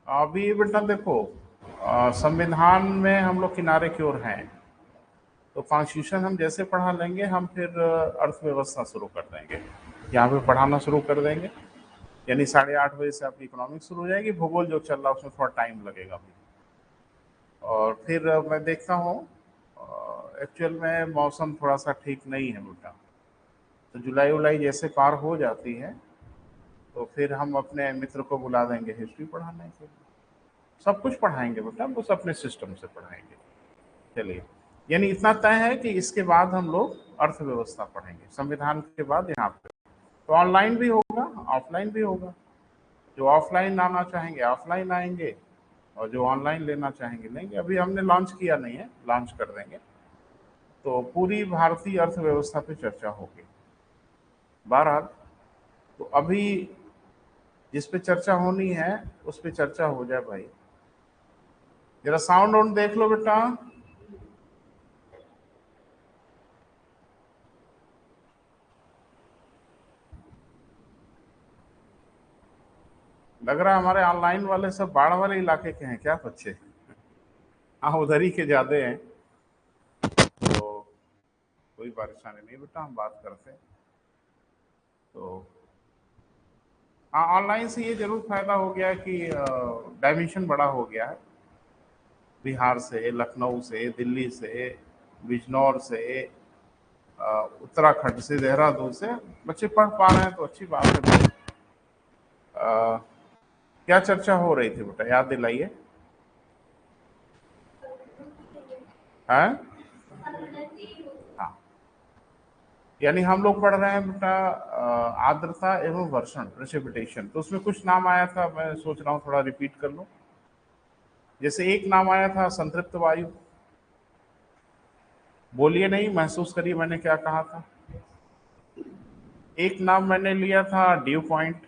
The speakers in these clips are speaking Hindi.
अभी बेटा देखो, संविधान में हम लोग किनारे की ओर हैं, तो कॉन्स्टिट्यूशन हम जैसे पढ़ा लेंगे हम फिर अर्थव्यवस्था शुरू कर देंगे, यहाँ पे पढ़ाना शुरू कर देंगे। यानी 8:30 बजे से आपकी इकोनॉमिक्स शुरू हो जाएगी, भूगोल जो चल रहा है उसमें थोड़ा टाइम लगेगा अभी। और फिर मैं देखता हूँ एक्चुअल में मौसम थोड़ा सा ठीक नहीं है बेटा, तो जुलाई उलाई जैसे पार हो जाती है तो फिर हम अपने मित्र को बुला देंगे हिस्ट्री पढ़ाने के लिए। सब कुछ पढ़ाएंगे बेटा, बस अपने सिस्टम से पढ़ाएंगे। चलिए, यानी इतना तय है कि इसके बाद हम लोग अर्थव्यवस्था पढ़ेंगे, संविधान के बाद यहाँ पे। तो ऑनलाइन भी होगा, ऑफलाइन भी होगा। जो ऑफलाइन आना चाहेंगे ऑफलाइन आएंगे, और जो ऑनलाइन लेना चाहेंगे लेंगे। अभी हमने लॉन्च किया नहीं है, लॉन्च कर देंगे। तो पूरी भारतीय अर्थव्यवस्था पे चर्चा होगी। बहरहाल, तो अभी जिस पे चर्चा होनी है उस पे चर्चा हो जाए भाई। जरा साउंड ऑन देख लो बेटा। लग रहा है हमारे ऑनलाइन वाले सब बाढ़ वाले इलाके के हैं क्या बच्चे? हाँ, उधर ही के ज्यादा हैं। तो कोई परेशानी नहीं बेटा, हम बात करते हैं। तो हाँ, ऑनलाइन से ये जरूर फायदा हो गया है कि डायमेंशन बड़ा हो गया है। बिहार से, लखनऊ से, दिल्ली से, बिजनौर से, उत्तराखंड से, देहरादून से बच्चे पढ़ पा रहे हैं, तो अच्छी बात है। अ, क्या चर्चा हो रही थी बेटा, याद दिलाइए। हैं? हाँ, यानी हम लोग पढ़ रहे हैं बेटा आर्द्रता एवं वर्षण, प्रेसिपिटेशन। तो उसमें कुछ नाम आया था, मैं सोच रहा हूँ थोड़ा रिपीट कर लूँ। जैसे एक नाम आया था संतृप्त वायु। बोलिए नहीं, महसूस करिए मैंने क्या कहा था। एक नाम मैंने लिया था ड्यू पॉइंट।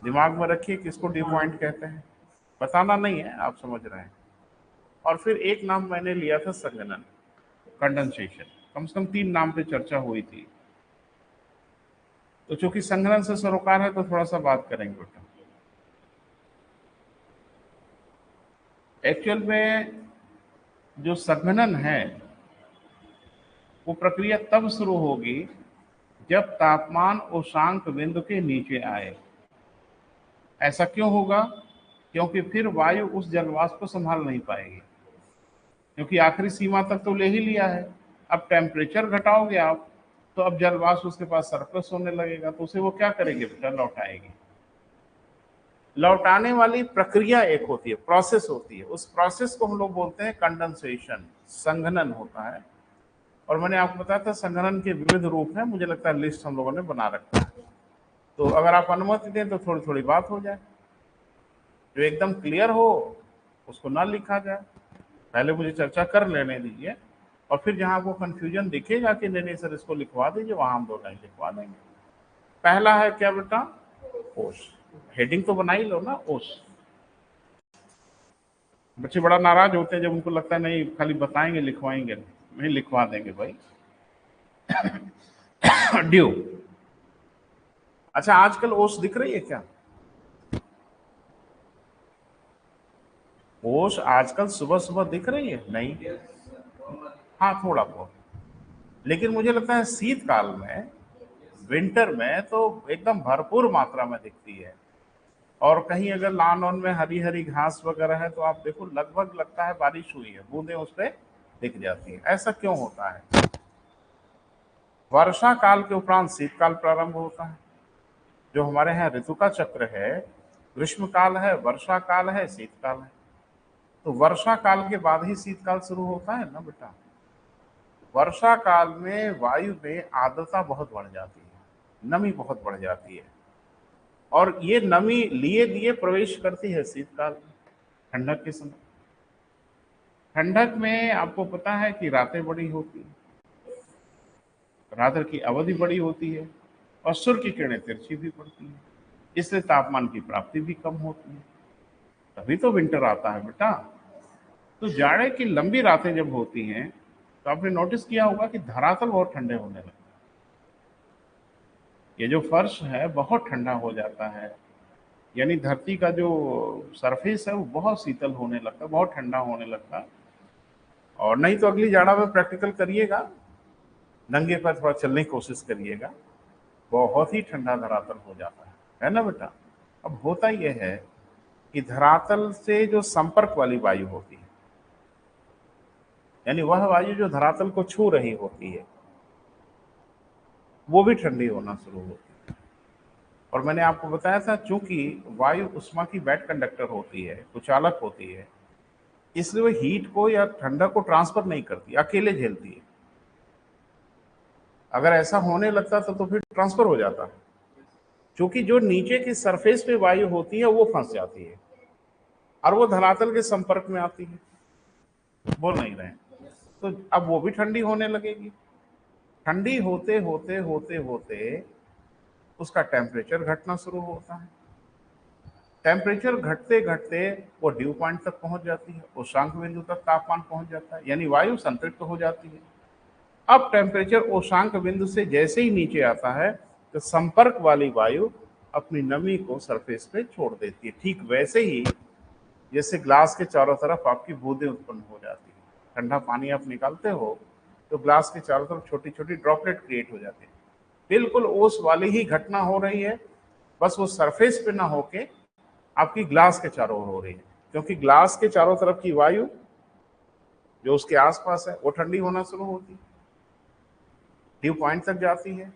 दिमाग में रखिए किसको ड्यू पॉइंट कहते हैं, बताना नहीं है, आप समझ रहे हैं। और फिर एक नाम मैंने लिया था संघनन, कंडेंसेशन। कम से कम 3 नाम पे चर्चा हुई थी। तो चूंकि संघनन से सरोकार है तो थोड़ा सा बात करेंगे बेटा। एक्चुअल में जो संघनन है वो प्रक्रिया तब शुरू होगी जब तापमान उषांक बिंदु के नीचे आए। ऐसा क्यों होगा? क्योंकि फिर वायु उस जलवाष्प को संभाल नहीं पाएगी, क्योंकि आखिरी सीमा तक तो ले ही लिया है। अब टेम्परेचर घटाओगे आप, तो अब जलवाष्प उसके पास सरप्लस होने लगेगा, तो उसे वो क्या करेगी बेटा, लौटाएगी। लौटाने वाली प्रक्रिया एक होती है, प्रोसेस होती है, उस प्रोसेस को हम लोग बोलते हैं कंडेंसेशन, संघनन होता है। और मैंने आपको बताया था संघनन के विविध रूप हैं, मुझे लगता है लिस्ट हम लोगों ने बना रखा है। तो अगर आप अनुमति दें तो थोड़ी थोड़ी बात हो जाए, जो एकदम क्लियर हो उसको ना लिखा जाए। पहले मुझे चर्चा कर लेने दीजिए, और फिर जहां आपको कंफ्यूजन दिखेगा कि नहीं नहीं सर इसको लिखवा दीजिए, वहां हम 2 लाइन लिखवा देंगे। पहला है क्या बेटा, ओस। हेडिंग तो बना ही लो ना, ओस। बच्चे बड़ा नाराज होते हैं जब उनको लगता है नहीं खाली बताएंगे लिखवाएंगे नहीं, लिखवा देंगे भाई। ड्यू। अच्छा, आजकल ओस दिख रही है क्या? ओस आजकल सुबह सुबह दिख रही है? नहीं। हाँ, थोड़ा बहुत। लेकिन मुझे लगता है शीतकाल में, विंटर में तो एकदम भरपूर मात्रा में दिखती है। और कहीं अगर लॉन ऑन में हरी हरी घास वगैरह है तो आप देखो लगभग लगता है बारिश हुई है, बूंदें उस पर दिख जाती है। ऐसा क्यों होता है? वर्षा काल के उपरांत शीतकाल प्रारंभ होता है। जो हमारे यहाँ ऋतु का चक्र है, ग्रीष्म काल है, वर्षा काल है, शीतकाल है। तो वर्षा काल के बाद ही शीतकाल शुरू होता है ना बेटा। वर्षा काल में वायु में आर्द्रता बहुत बढ़ जाती है, नमी बहुत बढ़ जाती है, और ये नमी लिए दिए प्रवेश करती है शीतकाल में, ठंडक के समय। ठंडक में आपको पता है कि रातें बड़ी होती हैं, रात की अवधि बड़ी होती है, और सूर्य की किरणें तिरछी भी पड़ती हैं, इसलिए तापमान की प्राप्ति भी कम होती है। तभी तो विंटर आता है बेटा। तो जाड़े की लंबी रातें जब होती हैं तो आपने नोटिस किया होगा कि धरातल बहुत ठंडे होने लगते हैं। ये जो फर्श है बहुत ठंडा हो जाता है, यानी धरती का जो सरफेस है वो बहुत शीतल होने लगता है, बहुत ठंडा होने लगता है। और नहीं तो अगली जाड़ा में प्रैक्टिकल करिएगा, नंगे पर थोड़ा चलने की कोशिश करिएगा, बहुत ही ठंडा धरातल हो जाता है ना बेटा। अब होता यह है कि धरातल से जो संपर्क वाली वायु होती है, यानी वह वायु जो धरातल को छू रही होती है, वो भी ठंडी होना शुरू होती है। और मैंने आपको बताया था, चूंकि वायु उष्मा की बैड कंडक्टर होती है, कुचालक होती है, इसलिए वो हीट को या ठंडक को ट्रांसफर नहीं करती, अकेले झेलती है। अगर ऐसा होने लगता तो फिर ट्रांसफर हो जाता है। क्योंकि जो नीचे की सरफेस पे वायु होती है वो फंस जाती है और वो धरातल के संपर्क में आती है। बोल नहीं रहे? तो अब वो भी ठंडी होने लगेगी। ठंडी होते होते होते होते उसका टेम्परेचर घटना शुरू होता है। टेम्परेचर घटते घटते वो ड्यू पॉइंट तक पहुंच जाती है, उष्णांक बिंदु तक तापमान पहुंच जाता है, यानी वायु संतृप्त हो जाती है। अब टेम्परेचर उष्णांक बिंदु से जैसे ही नीचे आता है तो संपर्क वाली वायु अपनी नमी को सरफेस पे छोड़ देती है। ठीक वैसे ही जैसे ग्लास के चारों तरफ आपकी बूंदें उत्पन्न हो जाती है। ठंडा पानी आप निकालते हो तो ग्लास के चारों तरफ छोटी छोटी ड्रॉपलेट क्रिएट हो जाती है। बिल्कुल ओस वाली ही घटना हो रही है, बस वो सरफेस पे ना होके आपकी ग्लास के चारों ओर हो रही है, क्योंकि ग्लास के चारों तरफ की वायु जो उसके आसपास है वो ठंडी होना शुरू होती है, ड्यू पॉइंट तक जाती है।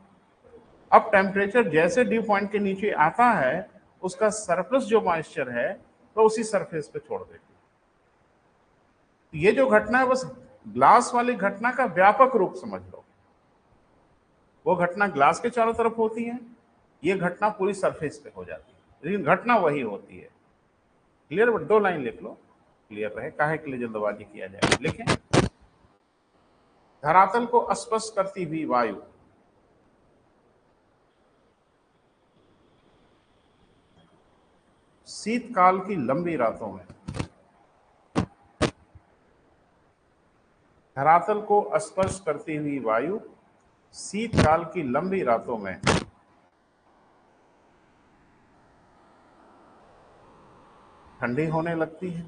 अब टेम्परेचर जैसे ड्यू पॉइंट के नीचे आता है, उसका सरप्लस जो मॉइस्चर है वो उसी सरफेस पे छोड़ देती है। ये जो घटना है बस ग्लास वाली घटना का व्यापक रूप समझ लो। वो घटना ग्लास के चारों तरफ होती है, ये घटना पूरी सरफेस पे हो जाती है, लेकिन घटना वही होती है। क्लियर? बट 2 लाइन लिख लो, क्लियर रहे, काहे के लिए जल्दबाजी किया जाए। लिखें, धरातल को स्पर्श करती हुई वायु शीतकाल की लंबी रातों में, धरातल को स्पर्श करती हुई वायु शीतकाल की लंबी रातों में ठंडी होने लगती है।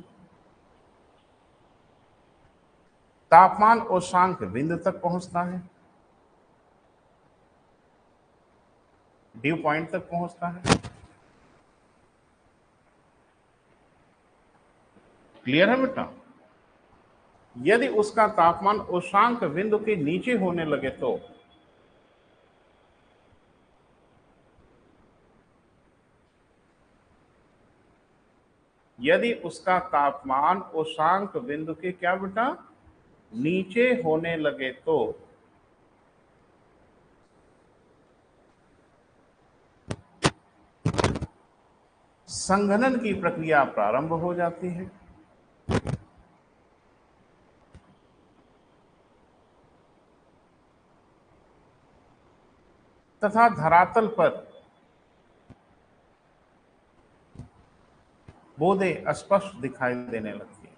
तापमान उष्णांक बिंदु तक पहुंचता है, ड्यू पॉइंट तक पहुंचता है। क्लियर है बेटा? यदि उसका तापमान उष्णांक बिंदु के नीचे होने लगे तो यदि उसका तापमान उष्णांक बिंदु के क्या बेटा नीचे होने लगे तो संघनन की प्रक्रिया प्रारंभ हो जाती है। तथा धरातल पर बूंदें स्पष्ट दिखाई देने लगती हैं।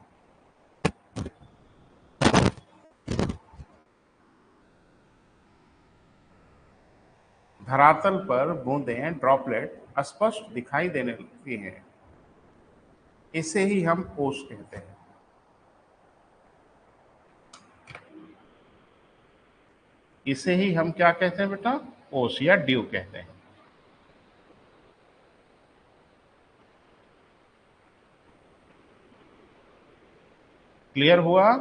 धरातल पर बूंदें ड्रॉपलेट स्पष्ट दिखाई देने लगती हैं। इसे ही हम ओस कहते हैं। इसे ही हम क्या कहते हैं बेटा? ओस या ड्यू कहते हैं। क्लियर हुआ?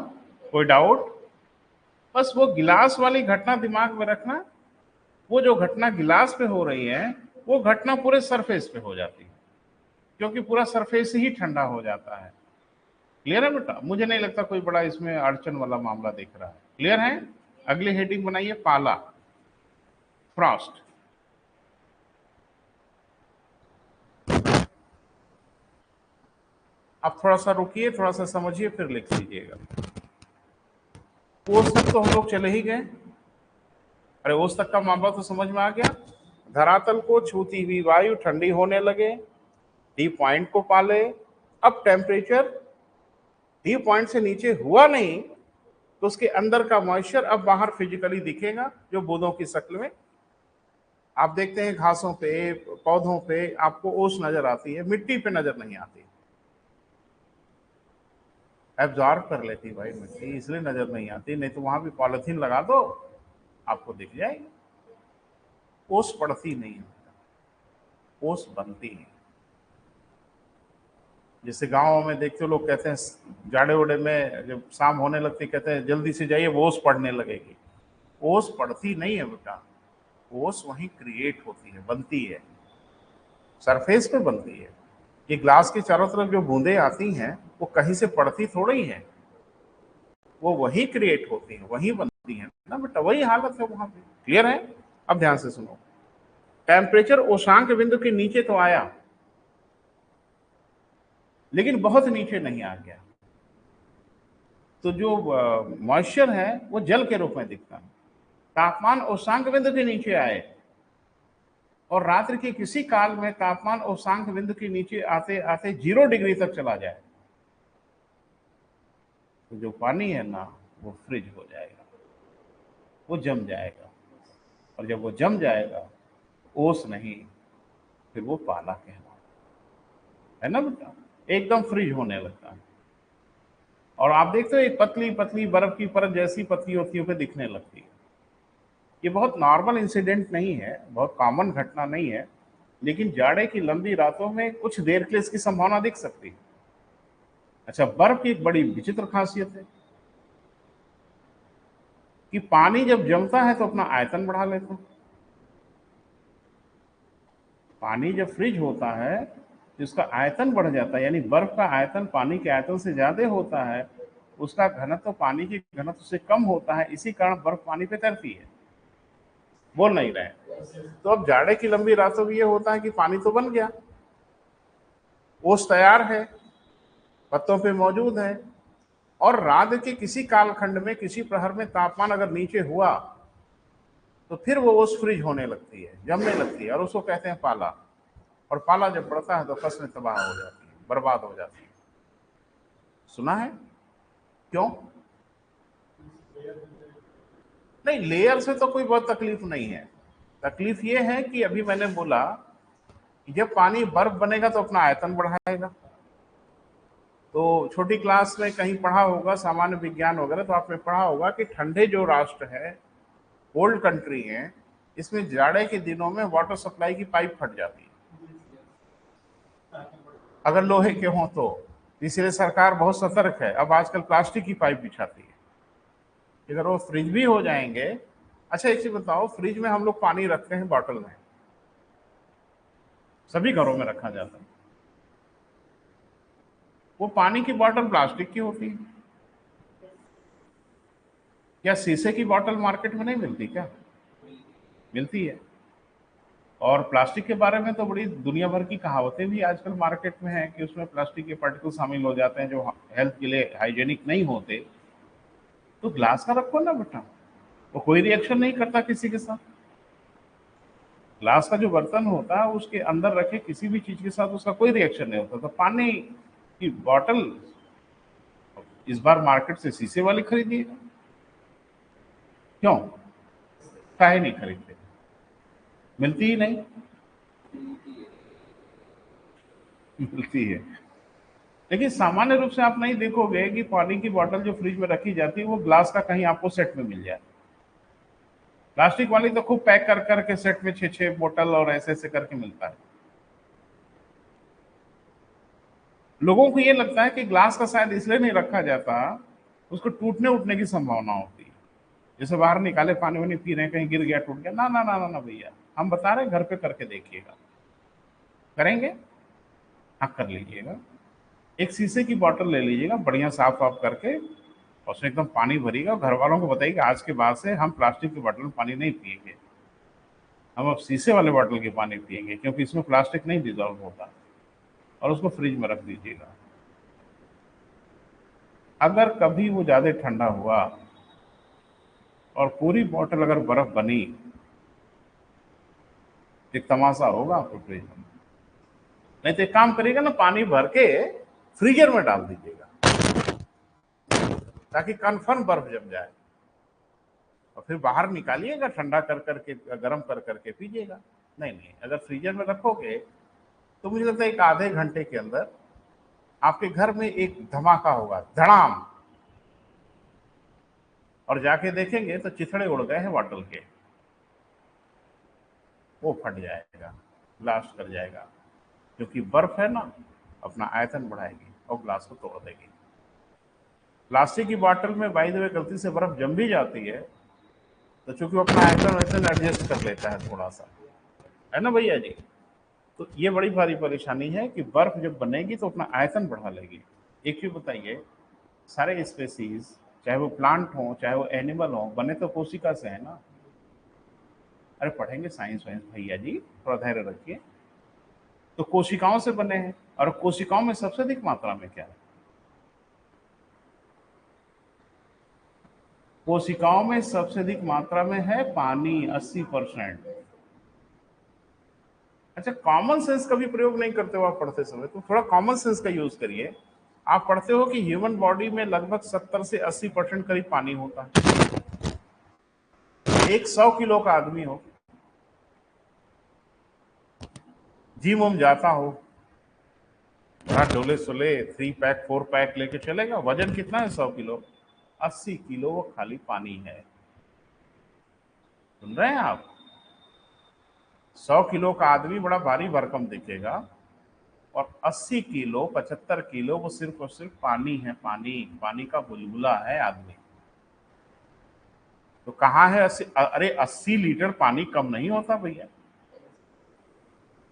कोई डाउट? बस वो गिलास वाली घटना दिमाग में रखना, वो जो घटना गिलास पे हो रही है वो घटना पूरे सरफेस पे हो जाती है, क्योंकि पूरा सरफेस ही ठंडा हो जाता है। क्लियर है बेटा? मुझे नहीं लगता कोई बड़ा इसमें अड़चन वाला मामला दिख रहा है। क्लियर है? अगली हेडिंग बनाइए, पाला, फ्रॉस्ट। अब थोड़ा सा रुकिए, थोड़ा सा समझिए, फिर लिख लीजिएगा। ओस तक तो हम लोग चले ही गए। अरे ओस तक का मामला तो समझ में आ गया। धरातल को छूती हुई वायु ठंडी होने लगे, डी पॉइंट को पाले। अब टेम्परेचर डी पॉइंट से नीचे हुआ नहीं तो उसके अंदर का मॉइस्चर अब बाहर फिजिकली दिखेगा, जो बूंदों की शक्ल में आप देखते हैं घासों पे, पौधों पे आपको ओस नजर आती है, मिट्टी पे नजर नहीं आती। एब्जॉर्ब कर लेती भाई मिट्टी, इसलिए नजर नहीं आती, नहीं तो वहां भी पॉलिथीन लगा दो आपको दिख जाएगी। ओस पड़ती नहीं है, ओस बनती है। जैसे गाँव में देखते हो लोग कहते हैं जाड़े उड़े में जब शाम होने लगती कहते हैं जल्दी से जाइए वो ओस पड़ने लगेगी। ओस पड़ती नहीं है बेटा, ओस वहीं क्रिएट होती है, बनती है, सरफेस पे बनती है। ये ग्लास के चारों तरफ जो बूंदें आती हैं वो कहीं से पड़ती थोड़ी हैं, वो वही क्रिएट होती है, वही बनती है ना बेटा, वही हालत है वहां पे। क्लियर है? अब ध्यान से सुनो। टेम्परेचर उष्णांक बिंदु के नीचे तो आया, लेकिन बहुत नीचे नहीं आ गया, तो जो मॉइस्चर है वो जल के रूप में दिखता है। तापमान उष्णांक बिंदु के नीचे आए और रात्रि के किसी काल में तापमान उष्णांक बिंदु के नीचे आते आते 0 डिग्री तक चला जाए, तो जो पानी है ना वो फ्रिज हो जाएगा, वो जम जाएगा, और जब वो जम जाएगा ओस नहीं, फिर वो पाला कहलाता है ना बेटा, एकदम फ्रिज होने लगता है। और आप देखते हो एक पतली पतली बर्फ की परत जैसी पतली पे दिखने लगती है। ये बहुत नॉर्मल इंसिडेंट नहीं है, बहुत कॉमन घटना नहीं है, लेकिन जाड़े की लंबी रातों में कुछ देर के लिए इसकी संभावना दिख सकती है। अच्छा, बर्फ की एक बड़ी विचित्र खासियत है कि पानी जब जमता है तो अपना आयतन बढ़ा लेता है। पानी जब फ्रिज होता है तो इसका आयतन बढ़ जाता है, यानी बर्फ का आयतन पानी के आयतन से ज्यादा होता है, उसका घनत्व पानी के घनत्व से कम होता है, इसी कारण बर्फ पानी पे तैरती है। बोल नहीं रहे? तो अब जाड़े की लंबी रातों में ये होता है कि पानी तो बन गया, ओस तैयार है, पत्तों पे मौजूद है, और रात के किसी कालखंड में किसी प्रहर में तापमान अगर नीचे हुआ तो फिर वो ओस फ्रिज होने लगती है, जमने लगती है, और उसको कहते हैं पाला। और पाला जब पड़ता है तो फसलें तबाह हो जाती है, बर्बाद हो जाती है। सुना है? क्यों? नहीं, लेयर से तो कोई बहुत तकलीफ नहीं है। तकलीफ ये है कि अभी मैंने बोला कि जब पानी बर्फ बनेगा तो अपना आयतन बढ़ाएगा। तो छोटी क्लास में कहीं पढ़ा होगा, सामान्य विज्ञान वगैरह, तो आपने पढ़ा होगा कि ठंडे जो राष्ट्र है, कोल्ड कंट्री है, इसमें जाड़े के दिनों में वाटर सप्लाई की पाइप फट जाती है, अगर लोहे के हों तो। इसलिए सरकार बहुत सतर्क है, अब आजकल प्लास्टिक की पाइप बिछाती है। अगर वो फ्रिज भी हो जाएंगे। अच्छा एक चीज बताओ, फ्रिज में हम लोग पानी रखते हैं बॉटल में, सभी घरों में रखा जाता है, वो पानी की बॉटल प्लास्टिक की होती है। क्या शीशे की बॉटल मार्केट में नहीं मिलती क्या? मिलती है। और प्लास्टिक के बारे में तो बड़ी दुनिया भर की कहावतें भी आजकल मार्केट में हैं कि उसमें प्लास्टिक के पार्टिकल शामिल हो जाते हैं जो हेल्थ के लिए हाइजेनिक नहीं होते। तो ग्लास का रखो ना बेटा, वो कोई रिएक्शन नहीं करता किसी के साथ। ग्लास का जो बर्तन होता है उसके अंदर रखे किसी भी चीज के साथ उसका कोई रिएक्शन नहीं होता। तो पानी की बॉटल इस बार मार्केट से शीशे वाली खरीदिएगा। क्यों? काहे नहीं खरीदते? मिलती ही नहीं। मिलती है, लेकिन सामान्य रूप से आप नहीं देखोगे कि पानी की बोतल जो फ्रिज में रखी जाती है वो ग्लास का कहीं आपको सेट में मिल जाए। प्लास्टिक वाली तो खूब पैक कर करके सेट में 6-6 बोतल और ऐसे ऐसे करके मिलता है। लोगों को ये लगता है कि ग्लास का शायद इसलिए नहीं रखा जाता, उसको टूटने उठने की संभावना होती है। जैसे बाहर निकाले पानी वानी पी रहे हैं, कहीं गिर गया टूट गया, ना ना ना ना ना भैया, हम बता रहे हैं घर पे करके देखिएगा। करेंगे? हाँ कर लीजिएगा। एक शीशे की बोतल ले लीजिएगा, बढ़िया साफ साफ करके, और उसमें एकदम पानी भरिएगा। घर वालों को बताइए कि आज के बाद से हम प्लास्टिक की बोतल में पानी नहीं पिएंगे, हम अब शीशे वाले बोतल के पानी पिएंगे, क्योंकि इसमें प्लास्टिक नहीं डिजॉल्व होता। और उसको फ्रिज में रख दीजिएगा। अगर कभी वो ज्यादा ठंडा हुआ और पूरी बोतल अगर बर्फ बनी, एक तमाशा होगा आपको फ्रिज में। नहीं तो एक काम करिएगा ना, पानी भर के फ्रीजर में डाल दीजिएगा ताकि कन्फर्म बर्फ जम जाए। और फिर बाहर निकालिएगा, ठंडा कर करके, गर्म कर करके पीजिएगा। नहीं नहीं, अगर फ्रीजर में रखोगे तो मुझे लगता है एक आधे घंटे के अंदर आपके घर में एक धमाका होगा, धड़ाम, और जाके देखेंगे तो चिथड़े उड़ गए हैं बॉटल के, वो फट जाएगा, ब्लास्ट कर जाएगा, क्योंकि बर्फ है ना, अपना आयतन बढ़ाएगी और ग्लास को तोड़ देगी। प्लास्टिक की बॉटल में बाय द वे गलती से बर्फ जम भी जाती है तो चूंकि वो अपना आयतन वैतन एडजस्ट कर लेता है थोड़ा सा, है ना भैया जी। तो ये बड़ी भारी परेशानी है कि बर्फ जब बनेगी तो अपना आयतन बढ़ा लेगी। एक चीज बताइए, सारे स्पेसीज, चाहे वो प्लांट हो चाहे वो एनिमल हो, बने तो कोशिका से है ना। अरे पढ़ेंगे साइंस वाइंस भैया जी, थोड़ा धैर्य रखिए। तो कोशिकाओं से बने हैं, और कोशिकाओं में सबसे अधिक मात्रा में क्या है? कोशिकाओं में सबसे अधिक मात्रा में है पानी, 80%। अच्छा, कॉमन सेंस का भी प्रयोग नहीं करते हो आप पढ़ते समय, तो थोड़ा कॉमन सेंस का यूज करिए। आप पढ़ते हो कि ह्यूमन बॉडी में लगभग 70 से 80% करीब पानी होता है। एक 100 किलो का आदमी हो, जिम वम जाता हो, डोले सोले 3 पैक 4 पैक लेके चलेगा, वजन कितना है 100 किलो? 80 किलो वो खाली पानी है। सुन रहे हैं आप? 100 किलो का आदमी बड़ा भारी भरकम दिखेगा, और 80 किलो 75 किलो वो सिर्फ और सिर्फ पानी है, पानी, पानी का बुलबुला है आदमी। तो कहाँ है 80? अरे 80 लीटर पानी कम नहीं होता भैया।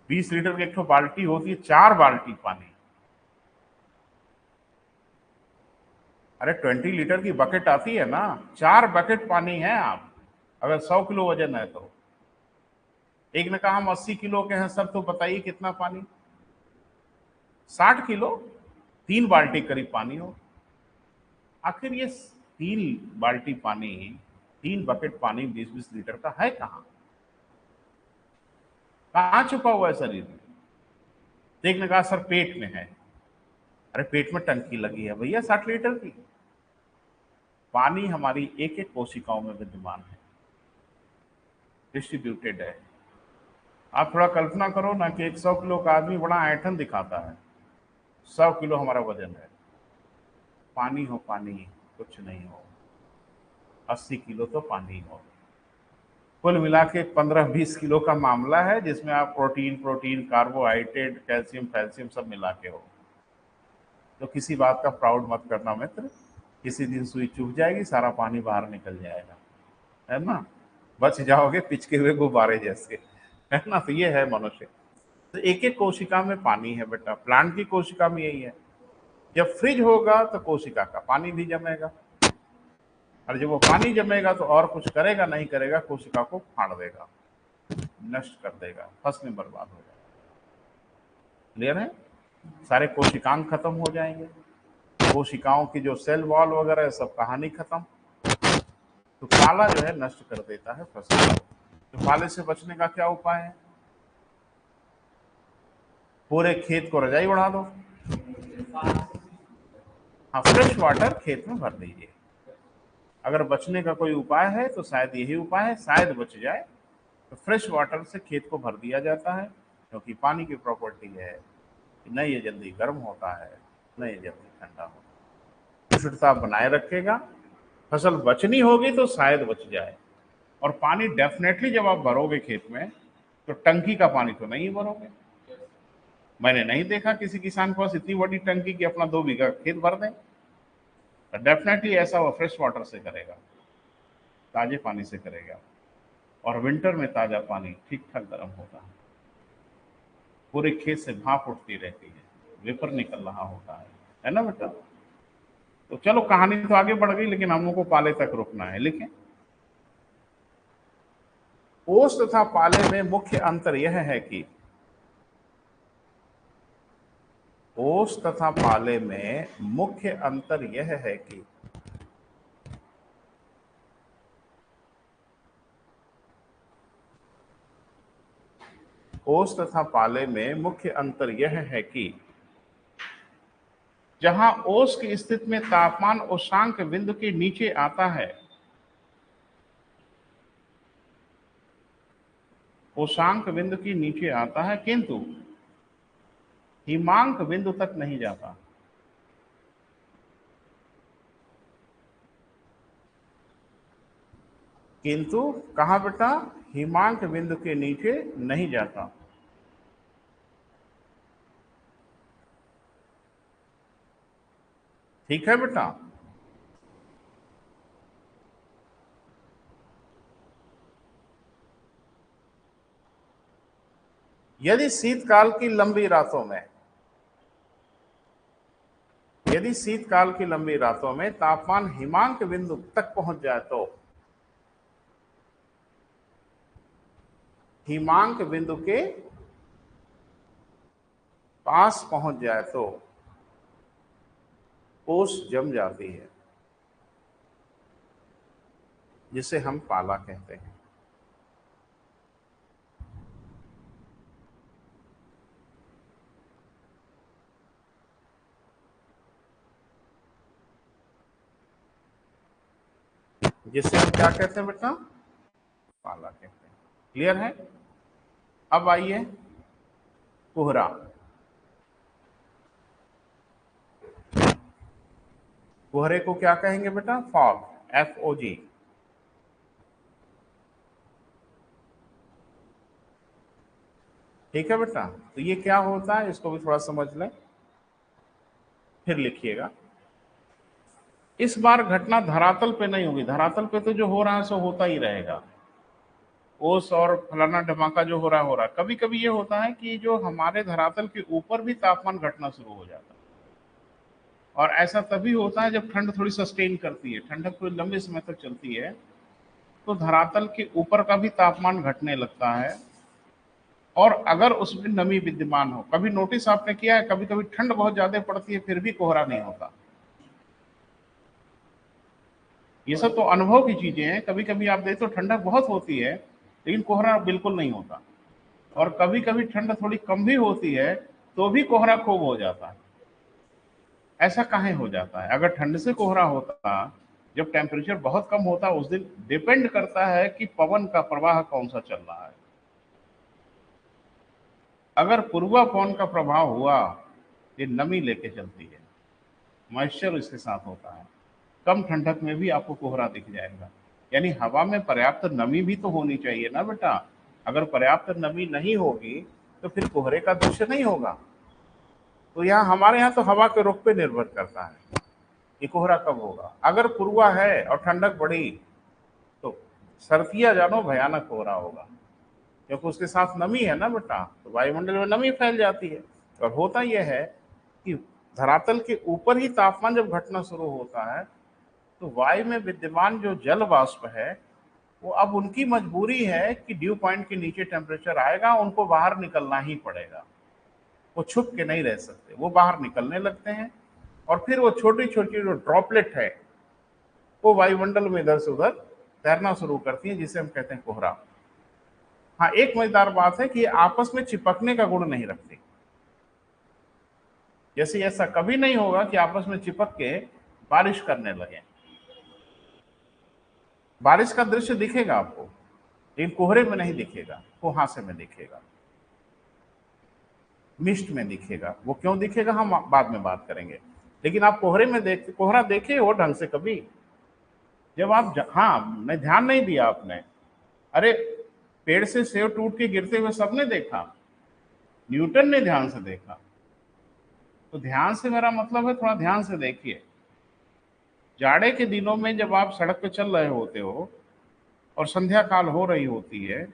20 लीटर की एक तो बाल्टी होती है, 4 बाल्टी पानी। अरे 20 लीटर की बकेट आती है ना, 4 बकेट पानी है आप, अगर 100 किलो वजन है तो। एक ने कहा हम 80 किलो के हैं सर, तो बताइए कितना पानी? 60 किलो, 3 बाल्टी करीब पानी हो। आखिर ये 3 बाल्टी पानी, 3 बकेट पानी 20-20 लीटर का है कहाँ? कहाँ छुपा हुआ है शरीर में? एक ने कहा सर पेट में है। अरे पेट में टंकी लगी है भैया 60 लीटर की। पानी हमारी एक एक कोशिकाओं में विद्यमान है, डिस्ट्रीब्यूटेड है। आप थोड़ा कल्पना करो ना कि एक 100 किलो का आदमी बड़ा ऐंठन दिखाता है, 100 किलो हमारा वजन है, पानी हो पानी, कुछ नहीं हो, 80 किलो तो पानी हो। कुल मिला के 15-20 किलो का मामला है, जिसमें आप प्रोटीन प्रोटीन कार्बोहाइड्रेट कैल्शियम फैल्शियम सब मिला के हो। तो किसी बात का प्राउड मत करना मित्र, किसी दिन सुई चुभ जाएगी, सारा पानी बाहर निकल जाएगा, है ना, बच जाओगे पिचके हुए गुब्बारे जैसे, है ना। तो ये है मनुष्य। तो एक एक कोशिका में पानी है बेटा, प्लांट की कोशिका में यही है। जब फ्रिज होगा तो कोशिका का पानी भी जमेगा, और जब वो पानी जमेगा तो और कुछ करेगा नहीं करेगा, कोशिका को फाड़ देगा, नष्ट कर देगा, फसलें बर्बाद हो जाएगी। क्लियर है? सारे कोशिकांग खत्म हो जाएंगे, कोशिकाओं की जो सेल वॉल वगैरह है सब कहानी खत्म। तो पाला जो है नष्ट कर देता है फसल को। तो पाले से बचने का क्या उपाय है? पूरे खेत को रजाई उड़ा दो। हाँ, फ्रेश वाटर खेत में भर दीजिए। अगर बचने का कोई उपाय है तो शायद यही उपाय है, शायद बच जाए। तो फ्रेश वाटर से खेत को भर दिया जाता है, क्योंकि पानी की प्रॉपर्टी है कि न ये जल्दी गर्म होता है न ये जल्दी ठंडा होता है, शुद्धता बनाए रखेगा। फसल बचनी होगी तो शायद बच जाए। और पानी डेफिनेटली जब आप भरोगे खेत में, तो टंकी का पानी तो नहीं भरोगे। मैंने नहीं देखा किसी किसान के पास इतनी बड़ी टंकी कि अपना 2 बीघा खेत भर दें। तो डेफिनेटली ऐसा वो फ्रेश वाटर से करेगा, ताजे पानी से करेगा। और विंटर में ताजा पानी ठीक ठाक गर्म होता है, पूरे खेत से भाप उठती रहती है, वेपर निकल रहा होता है ना बेटा। तो चलो कहानी तो आगे बढ़ गई, लेकिन हम लोग को पाले तक रुकना है। लिखें, ओस तथा पाले में मुख्य अंतर यह है कि ओस तथा पाले में मुख्य अंतर यह है कि ओस तथा पाले में मुख्य अंतर यह है कि जहां ओस की स्थिति में तापमान उष्णांक बिंदु के नीचे आता है, उषांक बिंदु के नीचे आता है किंतु हिमांक बिंदु तक नहीं जाता। किंतु कहां बेटा? हिमांक बिंदु के नीचे नहीं जाता। ठीक है बेटा। यदि शीतकाल की लंबी रातों में तापमान हिमांक बिंदु तक पहुंच जाए तो हिमांक बिंदु के पास पहुंच जाए तो ओस जम जाती है, जिसे हम पाला कहते हैं। जिसे हम क्या कहते हैं बेटा? पाला कहते हैं। क्लियर है? अब आइए कोहरा। कोहरे को क्या कहेंगे बेटा? Fog, FOG। ठीक है बेटा। तो ये क्या होता है इसको भी थोड़ा समझ लें, फिर लिखिएगा। इस बार घटना धरातल पे नहीं होगी। धरातल पे तो जो हो रहा है सो होता ही रहेगा। ओस और फलाना धमाका जो हो रहा है। कभी कभी ये होता है कि जो हमारे धरातल के ऊपर भी तापमान घटना शुरू हो जाता है, और ऐसा तभी होता है जब ठंड थोड़ी सस्टेन करती है, ठंडक थोड़ी लंबे समय तक चलती है, तो धरातल के ऊपर का भी तापमान घटने लगता है। और अगर उसमें नमी विद्यमान हो, कभी नोटिस आपने किया है, कभी कभी ठंड बहुत ज्यादा पड़ती है फिर भी कोहरा नहीं होता। ये सब तो अनुभव की चीजें हैं। कभी कभी आप देखो ठंडक बहुत होती है लेकिन कोहरा बिल्कुल नहीं होता, और कभी कभी ठंड थोड़ी कम भी होती है तो भी कोहरा खूब हो जाता है। ऐसा काहे हो जाता है? अगर ठंड से कोहरा होता, जब टेम्परेचर बहुत कम होता, उस दिन डिपेंड करता है कि पवन का प्रवाह कौन सा चल रहा है। अगर पूर्वा पवन का प्रभाव हुआ, ये नमी लेके चलती है, मॉइस्चर इसके साथ होता है, कम ठंडक में भी आपको कोहरा दिख जाएगा। यानी हवा में पर्याप्त नमी भी तो होनी चाहिए ना बेटा। अगर पर्याप्त नमी नहीं होगी तो फिर कोहरे का दृश्य नहीं होगा। तो यहाँ हमारे यहाँ तो हवा के रुख पे निर्भर करता है कि कोहरा कब होगा। अगर पूर्वा है और ठंडक बढ़ी तो सर्दियां जानो भयानक कोहरा होगा, क्योंकि उसके साथ नमी है ना बेटा, तो वायुमंडल में नमी फैल जाती है। और होता यह है कि धरातल के ऊपर ही तापमान जब घटना शुरू होता है तो वायु में विद्यमान जो जल वाष्प है वो अब उनकी मजबूरी है कि ड्यू पॉइंट के नीचे टेम्परेचर आएगा, उनको बाहर निकलना ही पड़ेगा। वो छुप के नहीं रह सकते, वो बाहर निकलने लगते हैं, और फिर वो छोटी छोटी जो ड्रॉपलेट है वो वायुमंडल में इधर से उधर तैरना शुरू करती है, जिसे हम कहते हैं कोहरा। हाँ, एक मजेदार बात है कि ये आपस में चिपकने का गुण नहीं रखती। जैसे ऐसा कभी नहीं होगा कि आपस में चिपक के बारिश करने लगे। बारिश का दृश्य दिखेगा आपको लेकिन कोहरे में नहीं दिखेगा, कुहासे में दिखेगा, मिस्ट में दिखेगा। वो क्यों दिखेगा हम बाद में बात करेंगे। लेकिन आप कोहरे में कोहरा देखे हो ढंग से कभी? जब आप हाँ, मैं ध्यान नहीं दिया आपने। अरे, पेड़ से सेब टूट के गिरते हुए सबने देखा, न्यूटन ने ध्यान से देखा। तो ध्यान से मेरा मतलब है थोड़ा ध्यान से देखिए। जाड़े के दिनों में जब आप सड़क पे चल रहे होते हो और संध्या काल हो रही होती है,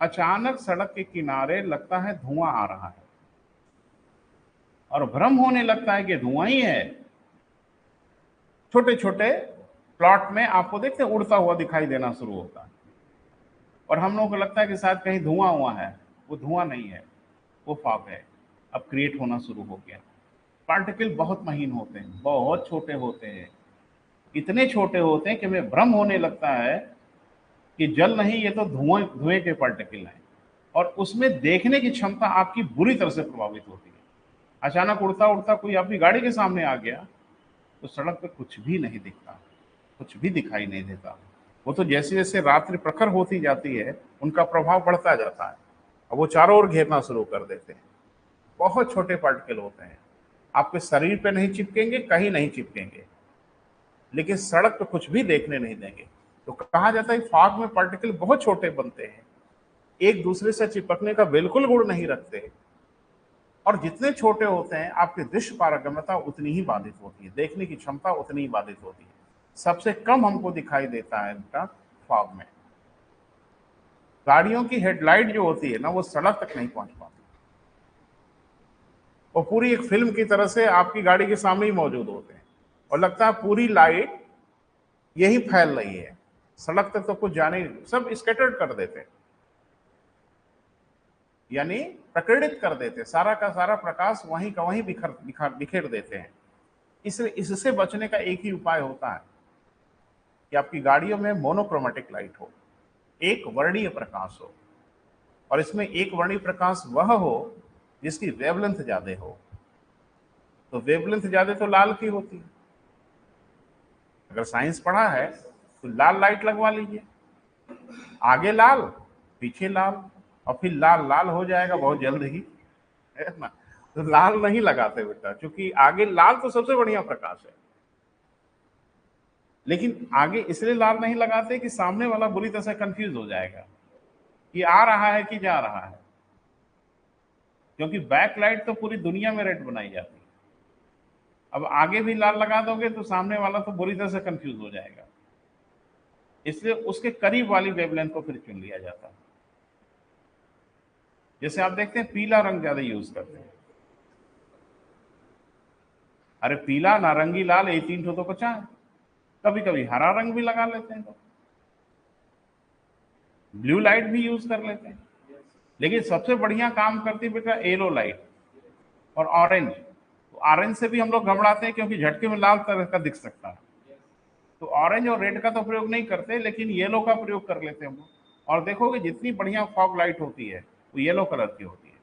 अचानक सड़क के किनारे लगता है धुआं आ रहा है, और भ्रम होने लगता है कि धुआं ही है। छोटे छोटे प्लॉट में आपको देखते उड़ता हुआ दिखाई देना शुरू होता है, और हम लोगों को लगता है कि शायद कहीं धुआं हुआ है। वो धुआं नहीं है, वो फॉग है। अब क्रिएट होना शुरू हो गया। पार्टिकल बहुत महीन होते हैं, बहुत छोटे होते हैं, इतने छोटे होते हैं कि हमें भ्रम होने लगता है कि जल नहीं, ये तो धुएं धुएं के पार्टिकल हैं। और उसमें देखने की क्षमता आपकी बुरी तरह से प्रभावित होती है। अचानक उड़ता उड़ता कोई आपकी गाड़ी के सामने आ गया तो सड़क पे कुछ भी नहीं दिखता, कुछ भी दिखाई नहीं देता। वो तो जैसे जैसे रात्रि प्रखर होती जाती है उनका प्रभाव बढ़ता जाता है, अब वो चारों ओर घेरना शुरू कर देते हैं। बहुत छोटे पार्टिकल होते हैं, आपके शरीर पे नहीं चिपकेंगे, कहीं नहीं चिपकेंगे, लेकिन सड़क पे कुछ भी देखने नहीं देंगे। तो कहा जाता है फॉग में पार्टिकल बहुत छोटे बनते हैं, एक दूसरे से चिपकने का बिल्कुल गुण नहीं रखते, और जितने छोटे होते हैं आपकी दृश्य पारगम्यता उतनी ही बाधित होती है, देखने की क्षमता उतनी ही बाधित होती है। सबसे कम हमको दिखाई देता है इनका फॉग में। गाड़ियों की हेडलाइट जो होती है ना, वो सड़क तक नहीं पहुंच पाती, वो पूरी एक फिल्म की तरह से आपकी गाड़ी के सामने ही मौजूद होते हैं, और लगता है पूरी लाइट यही फैल रही है, सड़क तक तो कुछ जाने, सब स्कैटर्ड कर देते हैं, यानी प्रकटित कर देते, सारा का सारा प्रकाश वहीं का वहीं बिखेर देते हैं। इसलिए इससे बचने का एक ही उपाय होता है कि आपकी गाड़ियों में मोनोक्रोमेटिक लाइट हो, एक वर्णीय प्रकाश हो, और इसमें एक वर्णीय प्रकाश वह हो जिसकी वेवलेंथ ज्यादा हो। तो वेवलेंथ ज्यादा तो लाल की होती है, अगर साइंस पढ़ा है तो लाल लाइट लगवा लीजिए, आगे लाल पीछे लाल, और फिर लाल लाल हो जाएगा बहुत जल्द ही, है ना। तो लाल नहीं लगाते बेटा, क्योंकि आगे लाल तो सबसे बढ़िया प्रकाश है, लेकिन आगे इसलिए लाल नहीं लगाते कि सामने वाला बुरी तरह से कंफ्यूज हो जाएगा कि आ रहा है कि जा रहा है, क्योंकि बैक लाइट तो पूरी दुनिया में रेड बनाई जाती है। अब आगे भी लाल लगा दोगे तो सामने वाला तो बुरी तरह से कंफ्यूज हो जाएगा, इसलिए उसके करीब वाली वेवलेंथ को फिर चुन लिया जाता है। जैसे आप देखते हैं पीला रंग ज्यादा यूज करते हैं, अरे पीला नारंगी लाल ये तीन ठो तो बचा है, कभी कभी हरा रंग भी लगा लेते हैं, तो ब्लू लाइट भी यूज कर लेते हैं, लेकिन सबसे बढ़िया काम करती है बेटा येलो लाइट और ऑरेंज। तो ऑरेंज से भी हम लोग घबराते हैं क्योंकि झटके में लाल तरह का दिख सकता है, तो ऑरेंज और रेड का तो प्रयोग नहीं करते, लेकिन येलो का प्रयोग कर लेते हैं हम लोग। और देखोगे जितनी बढ़िया फॉग लाइट होती है वो येलो कलर की होती है,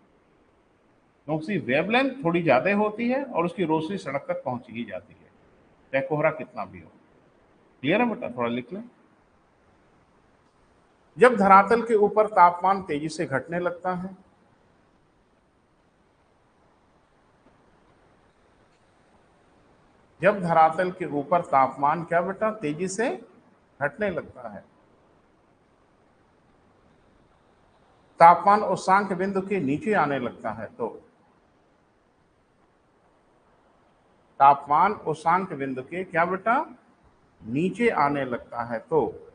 तो उसकी वेवलेंथ थोड़ी ज्यादा होती है और उसकी रोशनी सड़क तक पहुंच ही जाती है, चाहे कोहरा कितना भी हो। क्लियर है बेटा, थोड़ा लिख लें। जब धरातल के ऊपर तापमान तेजी से घटने लगता है, जब धरातल के ऊपर तापमान क्या बेटा तेजी से घटने लगता है, तापमान उष्णांक बिंदु के नीचे आने लगता है, तो तापमान उष्णांक बिंदु के क्या बेटा नीचे आने लगता है, तो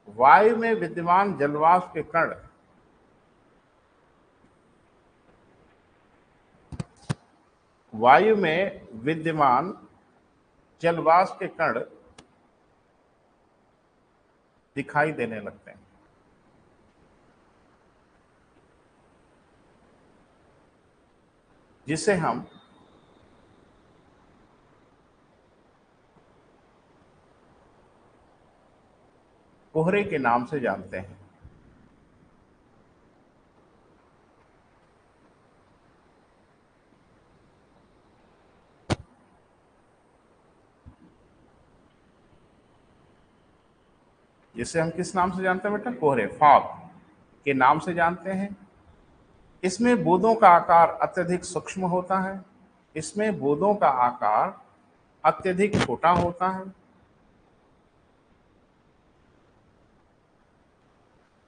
वायु में विद्यमान जलवाष्प के कण वायु में विद्यमान जलवाष्प के कण दिखाई देने लगते हैं। जिसे हम कोहरे के नाम से जानते हैं। जिसे हम किस नाम से जानते हैं बेटा, कोहरे, फॉग के नाम से जानते हैं। इसमें बूंदों का आकार अत्यधिक सूक्ष्म होता है, इसमें बूंदों का आकार अत्यधिक छोटा होता है,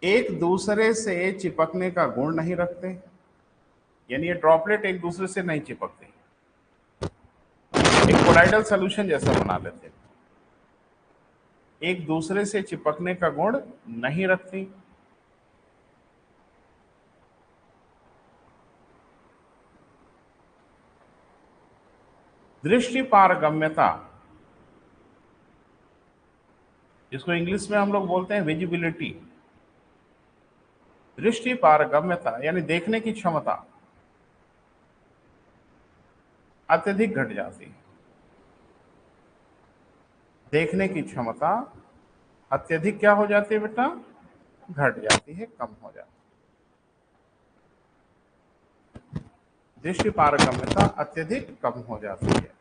एक दूसरे से चिपकने का गुण नहीं रखते, यानी ये ड्रॉपलेट एक दूसरे से नहीं चिपकते, एक कोलाइडल सॉल्यूशन जैसा बना लेते, एक दूसरे से चिपकने का गुण नहीं रखती, दृष्टि पारगम्यता, जिसको इंग्लिश में हम लोग बोलते हैं विजिबिलिटी, दृष्टि पारगम्यता यानी देखने की क्षमता अत्यधिक घट जाती है, देखने की क्षमता अत्यधिक क्या हो जाती है बेटा, घट जाती है, कम हो जाती है, दृष्टि पारगम्यता अत्यधिक कम हो जाती है।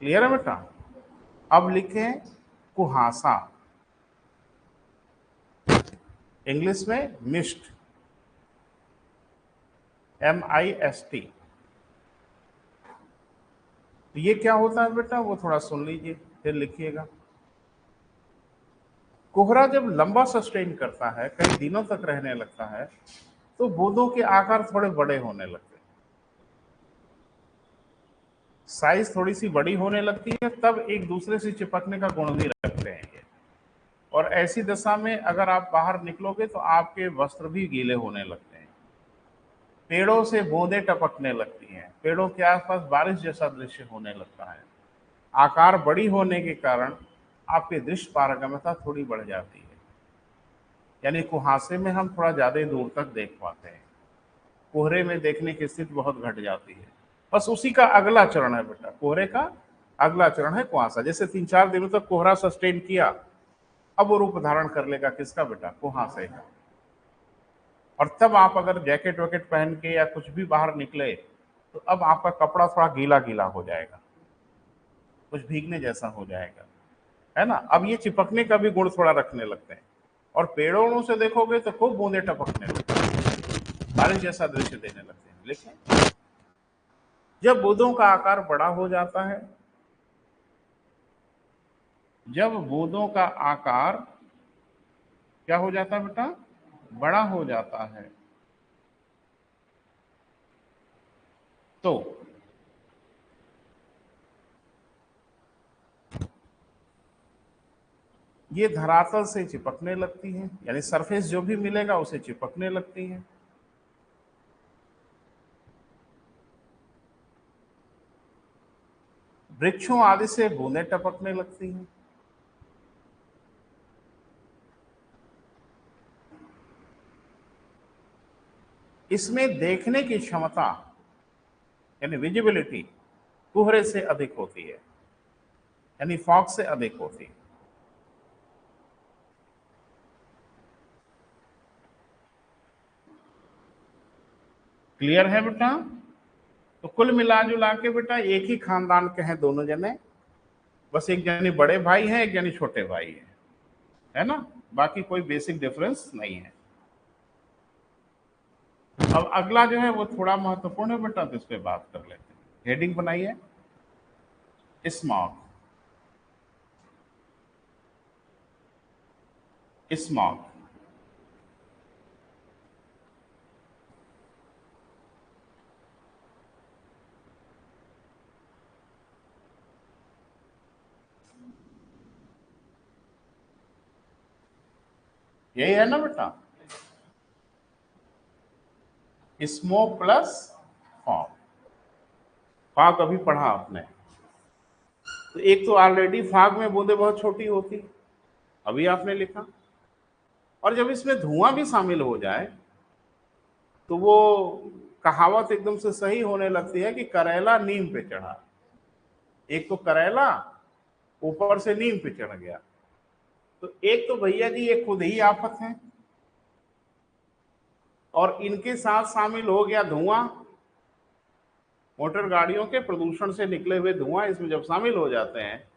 क्लियर है बेटा। अब लिखें कुहासा, इंग्लिश में मिस्ट, MIST। तो ये क्या होता है बेटा, वो थोड़ा सुन लीजिए फिर लिखिएगा। कोहरा जब लंबा सस्टेन करता है, कई दिनों तक रहने लगता है, तो बूंदों के आकार थोड़े बड़े होने लगते हैं, साइज थोड़ी सी बड़ी होने लगती है, तब एक दूसरे से चिपकने का गुण भी रखते हैं ये। और ऐसी दशा में अगर आप बाहर निकलोगे तो आपके वस्त्र भी गीले होने लगते हैं। पेड़ों से बूंदें टपकने लगती हैं, पेड़ों के आसपास बारिश जैसा दृश्य होने लगता है। आकार बड़ी होने के कारण आपकी दृश्य पारगम्यता थोड़ी बढ़ जाती है, यानी कुहासे में हम थोड़ा ज्यादा दूर तक देख पाते हैं, कोहरे में देखने की स्थिति बहुत घट जाती है। बस उसी का अगला चरण है बेटा, कोहरे का अगला चरण है कुहासा। जैसे 3-4 दिनों तक कोहरा सस्टेन किया, अब वो रूप धारण कर लेगा किसका बेटा, कुहासे का। और तब आप अगर जैकेट वैकेट पहन के या कुछ भी बाहर निकले, तो अब आपका कपड़ा थोड़ा गीला गीला हो जाएगा, कुछ भीगने जैसा हो जाएगा, है ना। अब ये चिपकने का भी गुण थोड़ा रखने लगते हैं, और पेड़ों से देखोगे तो खूब बूंदे टपकने लगते हैं, बारिश जैसा दृश्य देने लगते हैं। लेकिन जब बूंदों का आकार बड़ा हो जाता है, जब बूंदों का आकार क्या हो जाता है बेटा, बड़ा हो जाता है, तो ये धरातल से चिपकने लगती है, यानी सरफेस जो भी मिलेगा उसे चिपकने लगती है। वृक्षों आदि से बूंदें टपकने लगती हैं। इसमें देखने की क्षमता यानी विजिबिलिटी कोहरे से अधिक होती है, यानी फॉग से अधिक होती है। क्लियर है बेटा। तो कुल मिला जुला के बेटा एक ही खानदान के हैं दोनों जने, बस एक जने बड़े भाई हैं, एक जने छोटे भाई हैं, है ना। बाकी कोई बेसिक डिफरेंस नहीं है। अब अगला जो है वो थोड़ा महत्वपूर्ण है बेटा, तो इस पे बात कर लेते हैं। हेडिंग बनाइए, स्मॉग। स्मॉग यही है ना बेटा, स्मोक प्लस फॉग। फॉग अभी पढ़ा आपने, तो एक तो ऑलरेडी फॉग में बूंदे बहुत छोटी होती, अभी आपने लिखा, और जब इसमें धुआं भी शामिल हो जाए तो वो कहावत एकदम से सही होने लगती है कि करेला नीम पे चढ़ा। एक तो करेला ऊपर से नीम पे चढ़ गया, तो एक तो भैया जी ये खुद ही आफत है, और इनके साथ शामिल हो गया धुआं, मोटर गाड़ियों के प्रदूषण से निकले हुए धुआं इसमें जब शामिल हो जाते हैं,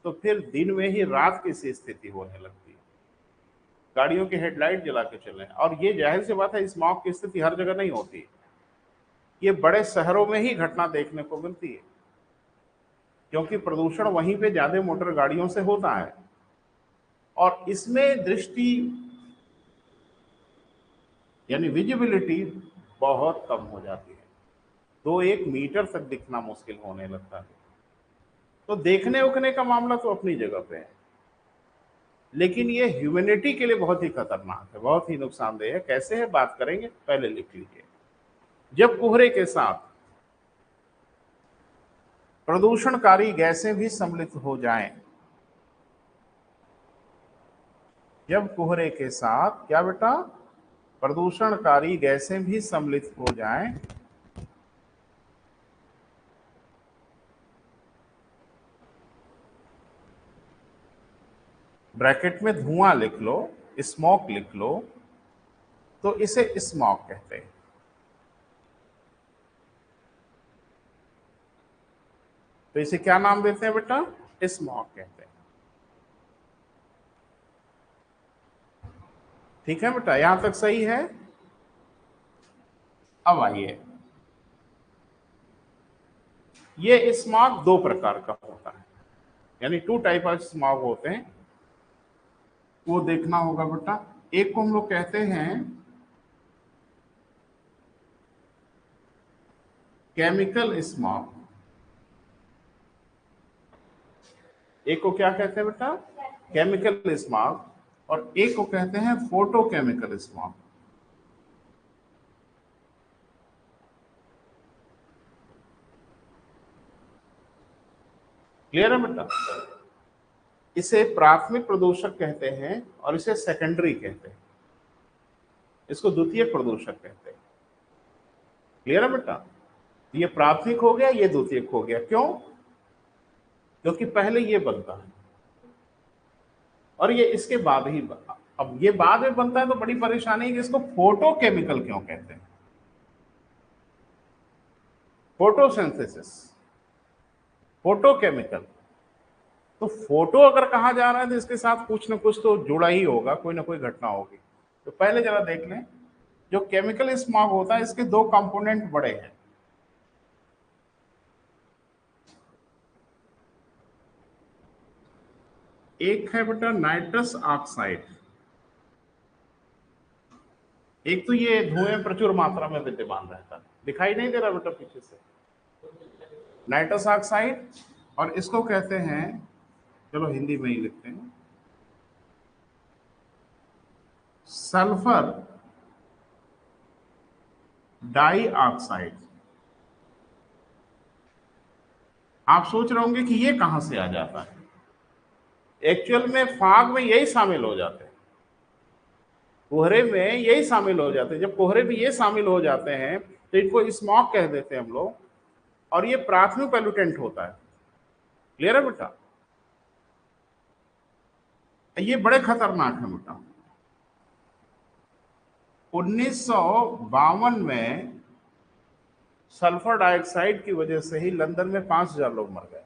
तो फिर दिन में ही रात की सी स्थिति होने लगती है। गाड़ियों की हेडलाइट जला के चलें, और ये जाहिर सी बात है स्मॉग की स्थिति हर जगह नहीं होती, ये बड़े शहरों में ही घटना देखने को मिलती है, क्योंकि प्रदूषण वहीं पे ज्यादा मोटर गाड़ियों से होता है, और इसमें दृष्टि यानी विजिबिलिटी बहुत कम हो जाती है, 2-1 मीटर तक दिखना मुश्किल होने लगता है। तो देखने उखने का मामला तो अपनी जगह पे है, लेकिन ये ह्यूमैनिटी के लिए बहुत ही खतरनाक है, बहुत ही नुकसानदेह है। कैसे है बात करेंगे, पहले लिख लीजिए। जब कोहरे के साथ प्रदूषणकारी गैसें भी सम्मिलित हो जाएं, जब कोहरे के साथ क्या बेटा, प्रदूषणकारी गैसें भी सम्मिलित हो जाएं, ब्रैकेट में धुआं लिख लो, स्मोक लिख लो, तो इसे स्मॉग कहते हैं। तो इसे क्या नाम देते हैं बेटा, स्मॉग कहते हैं। ठीक है बेटा, यहां तक सही है। अब आइए, ये स्मॉग दो प्रकार का होता है, यानी टू टाइप ऑफ स्मॉग होते हैं, वो देखना होगा बेटा। एक को हम लोग कहते हैं केमिकल स्मॉग, एक को क्या कहते हैं बेटा, केमिकल स्मॉग, और एक को कहते हैं फोटोकेमिकल स्मॉग। क्लियर है बेटा? इसे प्राथमिक प्रदूषक कहते हैं और इसे सेकेंडरी कहते हैं, इसको द्वितीयक प्रदूषक कहते हैं। क्लियर है बेटा? ये प्राथमिक हो गया, ये द्वितीयक हो गया। क्यों? क्योंकि पहले ये बनता है और ये इसके बाद ही अब ये बाद में बनता है, तो बड़ी परेशानी है कि इसको फोटोकेमिकल क्यों कहते हैं। Photosynthesis, photochemical. तो फोटो अगर कहा जा रहा है तो इसके साथ कुछ ना कुछ तो जुड़ा ही होगा, कोई ना कोई घटना होगी। तो पहले जरा देख लें, जो केमिकल स्मॉग होता है इसके दो कंपोनेंट बड़े हैं। एक है बेटा नाइट्रस ऑक्साइड, एक तो ये धुएं प्रचुर मात्रा में विद्यमान रहता है, दिखाई नहीं दे रहा बेटा पीछे से, नाइट्रस ऑक्साइड। और इसको कहते हैं, चलो हिंदी में ही लिखते हैं, सल्फर डाइऑक्साइड। आप सोच रहे होंगे कि ये कहां से आ जाता है। एक्चुअल में फाग में यही शामिल हो जाते हैं, कोहरे में यही शामिल हो जाते हैं। जब कोहरे में ये शामिल हो जाते हैं तो इनको स्मॉग कह देते हैं हम लोग, और ये प्राथमिक पोल्यूटेंट होता है। क्लियर है बेटा? ये बड़े खतरनाक है बेटा। 1952 में सल्फर डाइऑक्साइड की वजह से ही लंदन में 5000 लोग मर गए।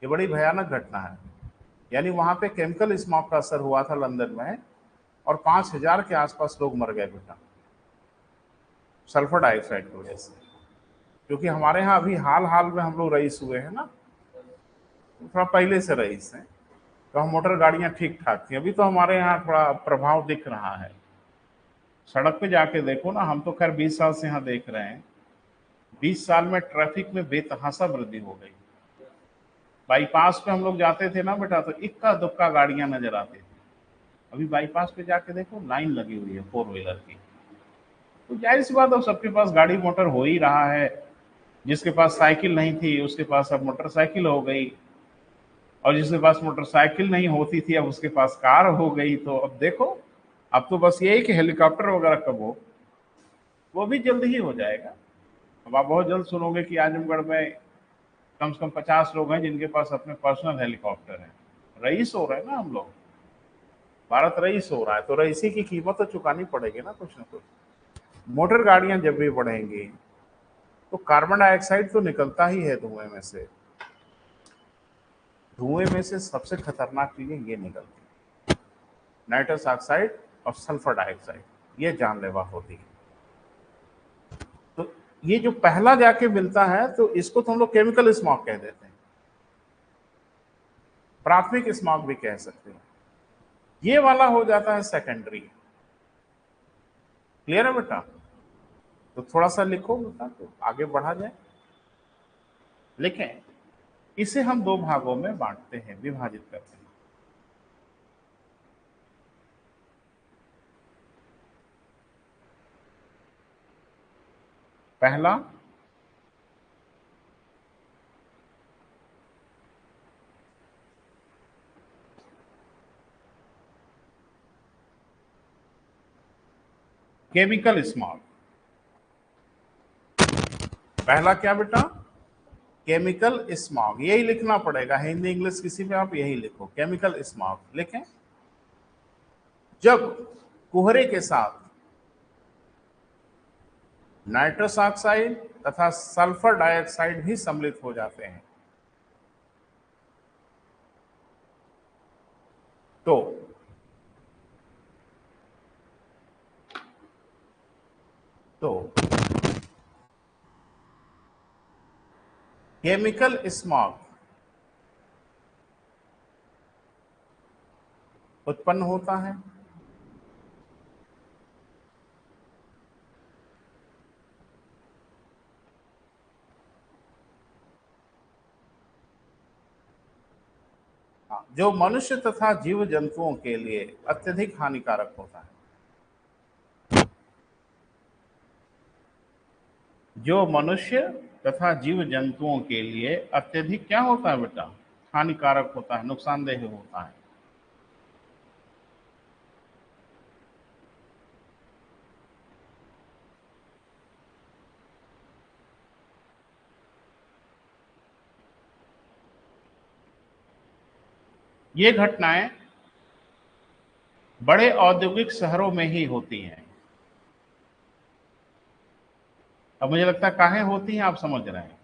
ये बड़ी भयानक घटना है, यानी वहां पे केमिकल स्मॉग का असर हुआ था लंदन में, और 5000 के आसपास लोग मर गए बेटा सल्फर डाइऑक्साइड की वजह से। क्योंकि हमारे यहाँ अभी हाल हाल में हम लोग रईस हुए हैं ना, थोड़ा पहले से रईस हैं, तो हम मोटर गाड़ियां ठीक ठाक थी। अभी तो हमारे यहाँ थोड़ा प्रभाव दिख रहा है। सड़क पे जाके देखो ना, हम तो खैर 20 साल से यहाँ देख रहे हैं, 20 साल में ट्रैफिक में बेतहासा वृद्धि हो गई। बाईपास पे हम लोग जाते थे ना बेटा, तो इक्का दुक्का गाड़ियां नजर आती थी। अभी बाईपास पे जाके देखो, लाइन लगी हुई है 4 व्हीलर की। तो जाहिर सी बात, अब सबके पास गाड़ी मोटर हो ही रहा है। जिसके पास साइकिल नहीं थी उसके पास अब मोटरसाइकिल हो गई, और जिसके पास मोटरसाइकिल नहीं होती थी अब उसके पास कार हो गई। तो अब देखो, अब तो बस यही कि हेलीकॉप्टर वगैरह कब हो, वो भी जल्द ही हो जाएगा। अब आप बहुत जल्द सुनोगे कि आजमगढ़ में कम से कम 50 लोग हैं जिनके पास अपने पर्सनल हेलीकॉप्टर है। रईस हो रहे हैं ना हम लोग, भारत रईस हो रहा है, तो रईसी की कीमत तो चुकानी पड़ेगी ना कुछ ना कुछ। मोटर गाड़ियां जब भी बढ़ेंगी तो कार्बन डाइऑक्साइड तो निकलता ही है धुएं में से। धुएं में से सबसे खतरनाक चीजें ये निकलती, नाइट्रस ऑक्साइड और सल्फर डाइऑक्साइड, ये जानलेवा होती है। तो ये जो पहला जाके मिलता है तो इसको तो हम लोग केमिकल स्मॉग कह देते हैं, प्राथमिक स्मॉग भी कह सकते हैं। ये वाला हो जाता है सेकेंडरी। क्लियर है बेटा? तो थोड़ा सा लिखो बेटा तो आगे बढ़ा जाए। लिखें, इसे हम दो भागों में बांटते हैं, विभाजित करते हैं। पहला केमिकल स्मॉग। पहला क्या बेटा? Chemical smog. यही लिखना पड़ेगा, हिंदी इंग्लिश किसी में आप यही लिखो, केमिकल स्मॉग लिखें। जब कोहरे के साथ नाइट्रस ऑक्साइड तथा सल्फर डाइऑक्साइड भी सम्मिलित हो जाते हैं तो केमिकल स्मॉग उत्पन्न होता है। जो मनुष्य तथा जीव जंतुओं के लिए अत्यधिक हानिकारक होता है। जो मनुष्य तथा जीव जंतुओं के लिए अत्यधिक क्या होता है बेटा? हानिकारक होता है, नुकसानदेह होता है। ये घटनाएं बड़े औद्योगिक शहरों में ही होती हैं। अब मुझे लगता है काहे होती हैं, आप समझ रहे हैं।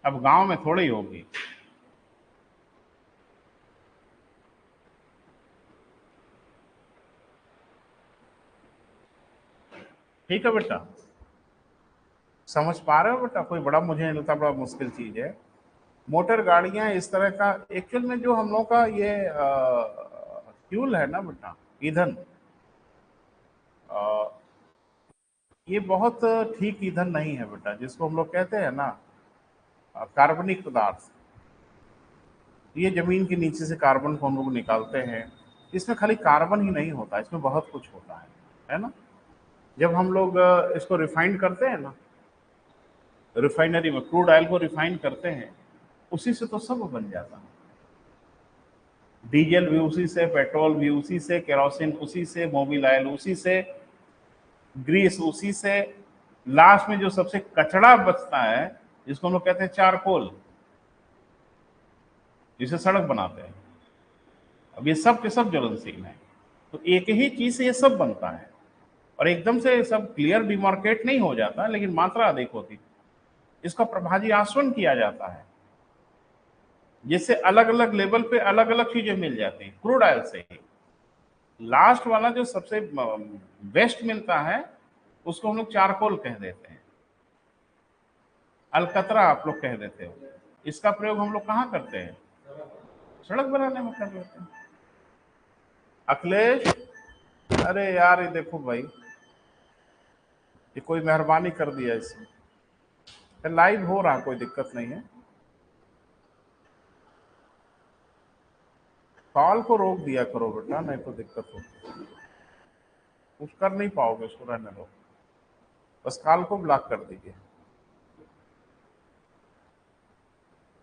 अब गांव में थोड़ी होगी। ठीक है बेटा, समझ पा रहे हो बेटा? कोई बड़ा मुझे नहीं लगता बड़ा मुश्किल चीज है। मोटर गाड़ियां इस तरह का, एक्चुअल में जो हम लोग का ये फ्यूल है ना बेटा, ईंधन, अ, ये बहुत ठीक ईंधन नहीं है बेटा। जिसको हम लोग कहते हैं ना कार्बनिक पदार्थ, ये जमीन के नीचे से कार्बन को हम लोग निकालते हैं। इसमें खाली कार्बन ही नहीं होता, इसमें बहुत कुछ होता है ना। जब हम लोग इसको रिफाइंड करते हैं ना, रिफाइनरी में क्रूड ऑयल को रिफाइन करते हैं, उसी से तो सब बन जाता है। डीजल भी उसी से, पेट्रोल भी उसी से, केरोसिन उसी से, मोबिल ऑयल उसी से, ग्रीस उसी से। लास्ट में जो सबसे कचड़ा बचता है, जिसको हम लोग कहते हैं चारकोल, जिसे सड़क बनाते हैं, अब ये सब के सब ज्वलनशील है। तो एक ही चीज से ये सब बनता है, और एकदम से सब क्लियर डिमार्केट नहीं हो जाता, लेकिन मात्रा अधिक होती है। इसका प्रभाजी आसवन किया जाता है, जिससे अलग अलग लेवल पे अलग अलग चीजें मिल जाती हैं क्रूड ऑयल से ही। लास्ट वाला जो सबसे वेस्ट मिलता है, उसको हम लोग चारकोल कह देते हैं, अलकतरा आप लोग कह देते हो। इसका प्रयोग हम लोग कहाँ करते हैं? सड़क बनाने में कर लेते हैं। अखिलेश, अरे यार ये देखो भाई, ये कोई मेहरबानी कर दिया इसमें। लाइव हो रहा, कोई दिक्कत नहीं है। कॉल को रोक दिया करो बेटा, नहीं तो दिक्कत होगी। कुछ कर नहीं पाओगे, उसको रहने दो, बस कॉल को ब्लॉक कर दीजिए।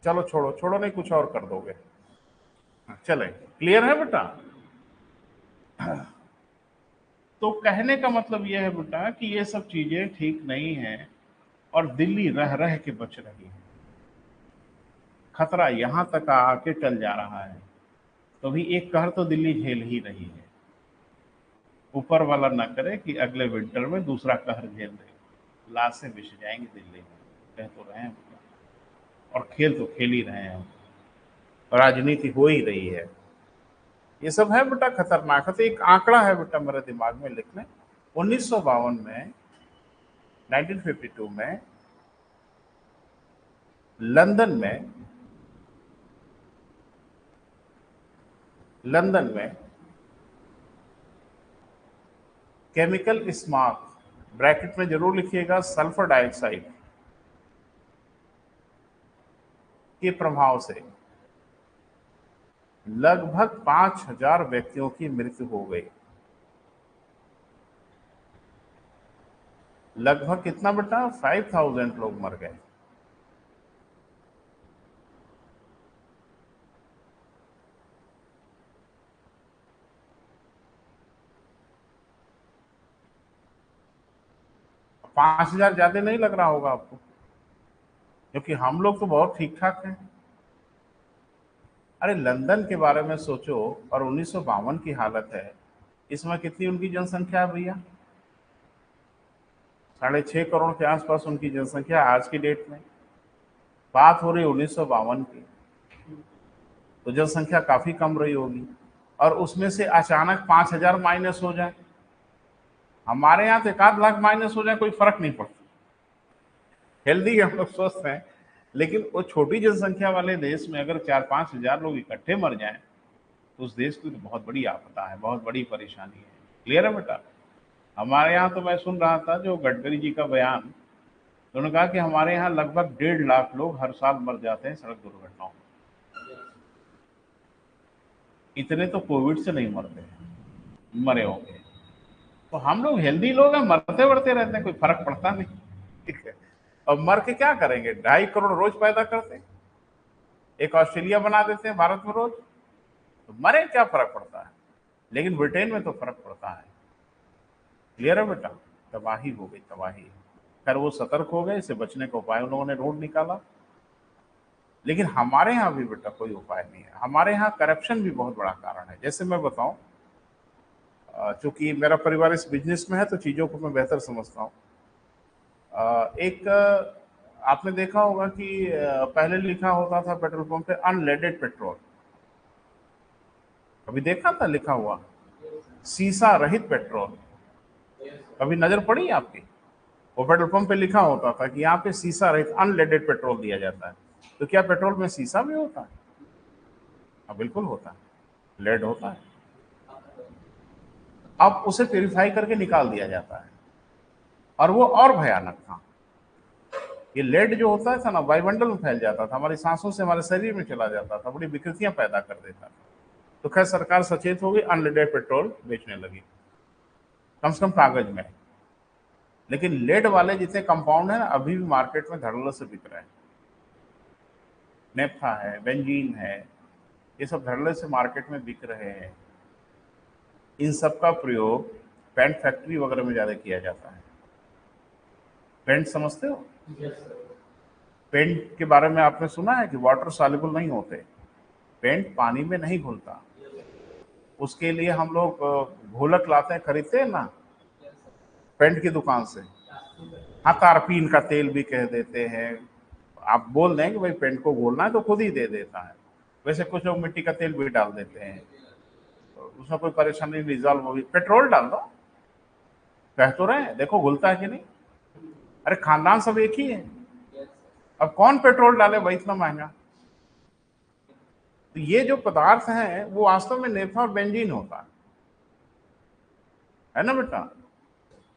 चलो छोड़ो छोड़ो, नहीं कुछ और कर दोगे। चले, क्लियर है बेटा? तो कहने का मतलब यह है बेटा कि ये सब चीजें ठीक नहीं है, और दिल्ली रह रह के बच रही है। खतरा यहां तक आके टल जा रहा है, तो भी एक कहर तो दिल्ली झेल ही रही है। ऊपर वाला ना करे कि अगले विंटर में दूसरा कहर झेल रहे, लाशें बिछ जाएंगी दिल्ली में। कह तो रहे हैं, और खेल तो खेल ही रहे हैं, राजनीति हो ही रही है। ये सब है बेटा खतरनाक है। तो एक आंकड़ा है बेटा मेरे दिमाग में लिखने, 1952 में, 1952 में लंदन में केमिकल स्मॉग, ब्रैकेट में जरूर लिखिएगा, सल्फर डाइऑक्साइड के प्रभाव से लगभग 5,000 व्यक्तियों की मृत्यु हो गई। लगभग कितना बेटा? 5,000 लोग मर गए। पांच हजार ज्यादा नहीं लग रहा होगा आपको, क्योंकि हम लोग तो बहुत ठीक ठाक हैं। अरे लंदन के बारे में सोचो, और 1952 की हालत है। इसमें कितनी उनकी जनसंख्या है भैया? 6.5 करोड़ के आसपास उनकी जनसंख्या आज की डेट में। बात हो रही 1952 की, तो जनसंख्या काफी कम रही होगी। और उसमें से अचानक 5,000 माइनस हो जाए। हमारे यहाँ तो 1,00,000 माइनस हो जाए कोई फर्क नहीं पड़ता, हेल्दी हम लोग स्वस्थ हैं। लेकिन वो छोटी जनसंख्या वाले देश में अगर 4-5 हजार लोग इकट्ठे मर जाएं तो उस देश की तो बहुत बड़ी आपदा है, बहुत बड़ी परेशानी है। क्लियर है बेटा? हमारे यहाँ तो मैं सुन रहा था जो गडकरी जी का बयान, तो उन्होंने कहा कि हमारे यहाँ लगभग 1.5 लाख लोग हर साल मर जाते हैं सड़क दुर्घटनाओं में। इतने तो कोविड से नहीं मरते हैं, मरे होंगे। तो हम लोग हेल्दी लोग हैं, मरते मरते रहते हैं, कोई फर्क पड़ता नहीं। ठीक है, और मर के क्या करेंगे? 2.5 करोड़ रोज पैदा करते हैं, एक ऑस्ट्रेलिया बना देते हैं भारत में रोज, तो मरे क्या फर्क पड़ता है? लेकिन ब्रिटेन में तो फर्क पड़ता है। क्लियर है बेटा? तबाही हो गई, तबाही। खैर वो सतर्क हो गए, इससे बचने का उपाय उन लोगों ने रोड निकाला। लेकिन हमारे यहाँ भी बेटा कोई उपाय नहीं है। हमारे यहाँ करप्शन भी बहुत बड़ा कारण है। जैसे मैं बताऊं, चूंकि मेरा परिवार इस बिजनेस में है तो चीज़ों को मैं बेहतर समझता हूँ। एक आपने देखा होगा कि पहले लिखा होता था पेट्रोल पंप पे अनलेडेड पेट्रोल, कभी देखा था लिखा हुआ? सीसा रहित पेट्रोल, कभी नजर पड़ी आपकी? वो पेट्रोल पंप पे लिखा होता था कि यहाँ पे सीसा रहित अनलेडेड पेट्रोल दिया जाता है। तो क्या पेट्रोल में सीसा भी होता है? हाँ बिल्कुल होता है, लेड होता है। अब उसे प्यूरिफाई करके निकाल दिया जाता है, और वो और भयानक था। ये लेड जो होता था ना, वायुमंडल में फैल जाता था, हमारी सांसों से हमारे शरीर में चला जाता था, बड़ी विकृतियां पैदा कर देता था। तो खैर सरकार सचेत हो गई, अनलेडेड पेट्रोल बेचने लगी, कम से कम कागज में। लेकिन लेड वाले जितने कंपाउंड है ना, अभी भी मार्केट में धड़ल्ले से बिक रहे हैं। नेफ्था है, बेंजीन है, ये सब धड़ल्ले से मार्केट में बिक रहे हैं। इन सब का प्रयोग पेंट फैक्ट्री वगैरह में ज़्यादा किया जाता है। पेंट समझते हो? पेंट के बारे में आपने सुना है कि वाटर सॉल्युबल नहीं होते, पेंट पानी में नहीं घुलता। उसके लिए हम लोग घोलक लाते हैं, खरीदते हैं ना पेंट की दुकान से। हाँ, तारपीन का तेल भी कह देते हैं। आप बोल दें कि भाई पेंट को घोलना है तो खुद ही दे देता है। वैसे कुछ लोग मिट्टी का तेल भी डाल देते हैं, तो उसमें कोई परेशानी नहीं, रिजॉल्व होगी। पेट्रोल डाल दो, कह तो रहे हैं, देखो घुलता है कि नहीं। अरे खानदान सब एक ही है, अब कौन पेट्रोल डाले भाई इतना महंगा? तो ये जो पदार्थ हैं वो वास्तव में नेफ्था और बेंजीन होता है ना बेटा?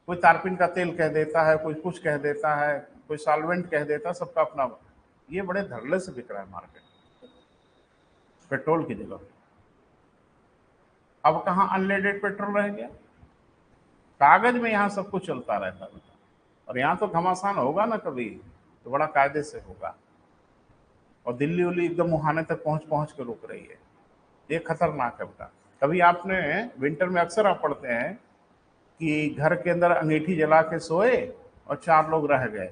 कोई तारपीन का तेल कह देता है, कोई कुछ कह देता है, कोई सॉल्वेंट कह देता है, सबका अपना। ये बड़े धड़ल्ले से बिक रहा है मार्केट पेट्रोल की जगह। अब कहाँ अनलेडेड पेट्रोल रह गया? कागज में यहाँ सब कुछ चलता रहता है, और यहाँ तो घमासान होगा ना कभी तो बड़ा कायदे से होगा। और दिल्ली उल्ली एकदम मुहाने तक पहुंच पहुंच के रुक रही है। ये खतरनाक है बेटा। कभी आपने विंटर में अक्सर आप पढ़ते हैं कि घर के अंदर अंगीठी जला के सोए और 4 लोग रह गए,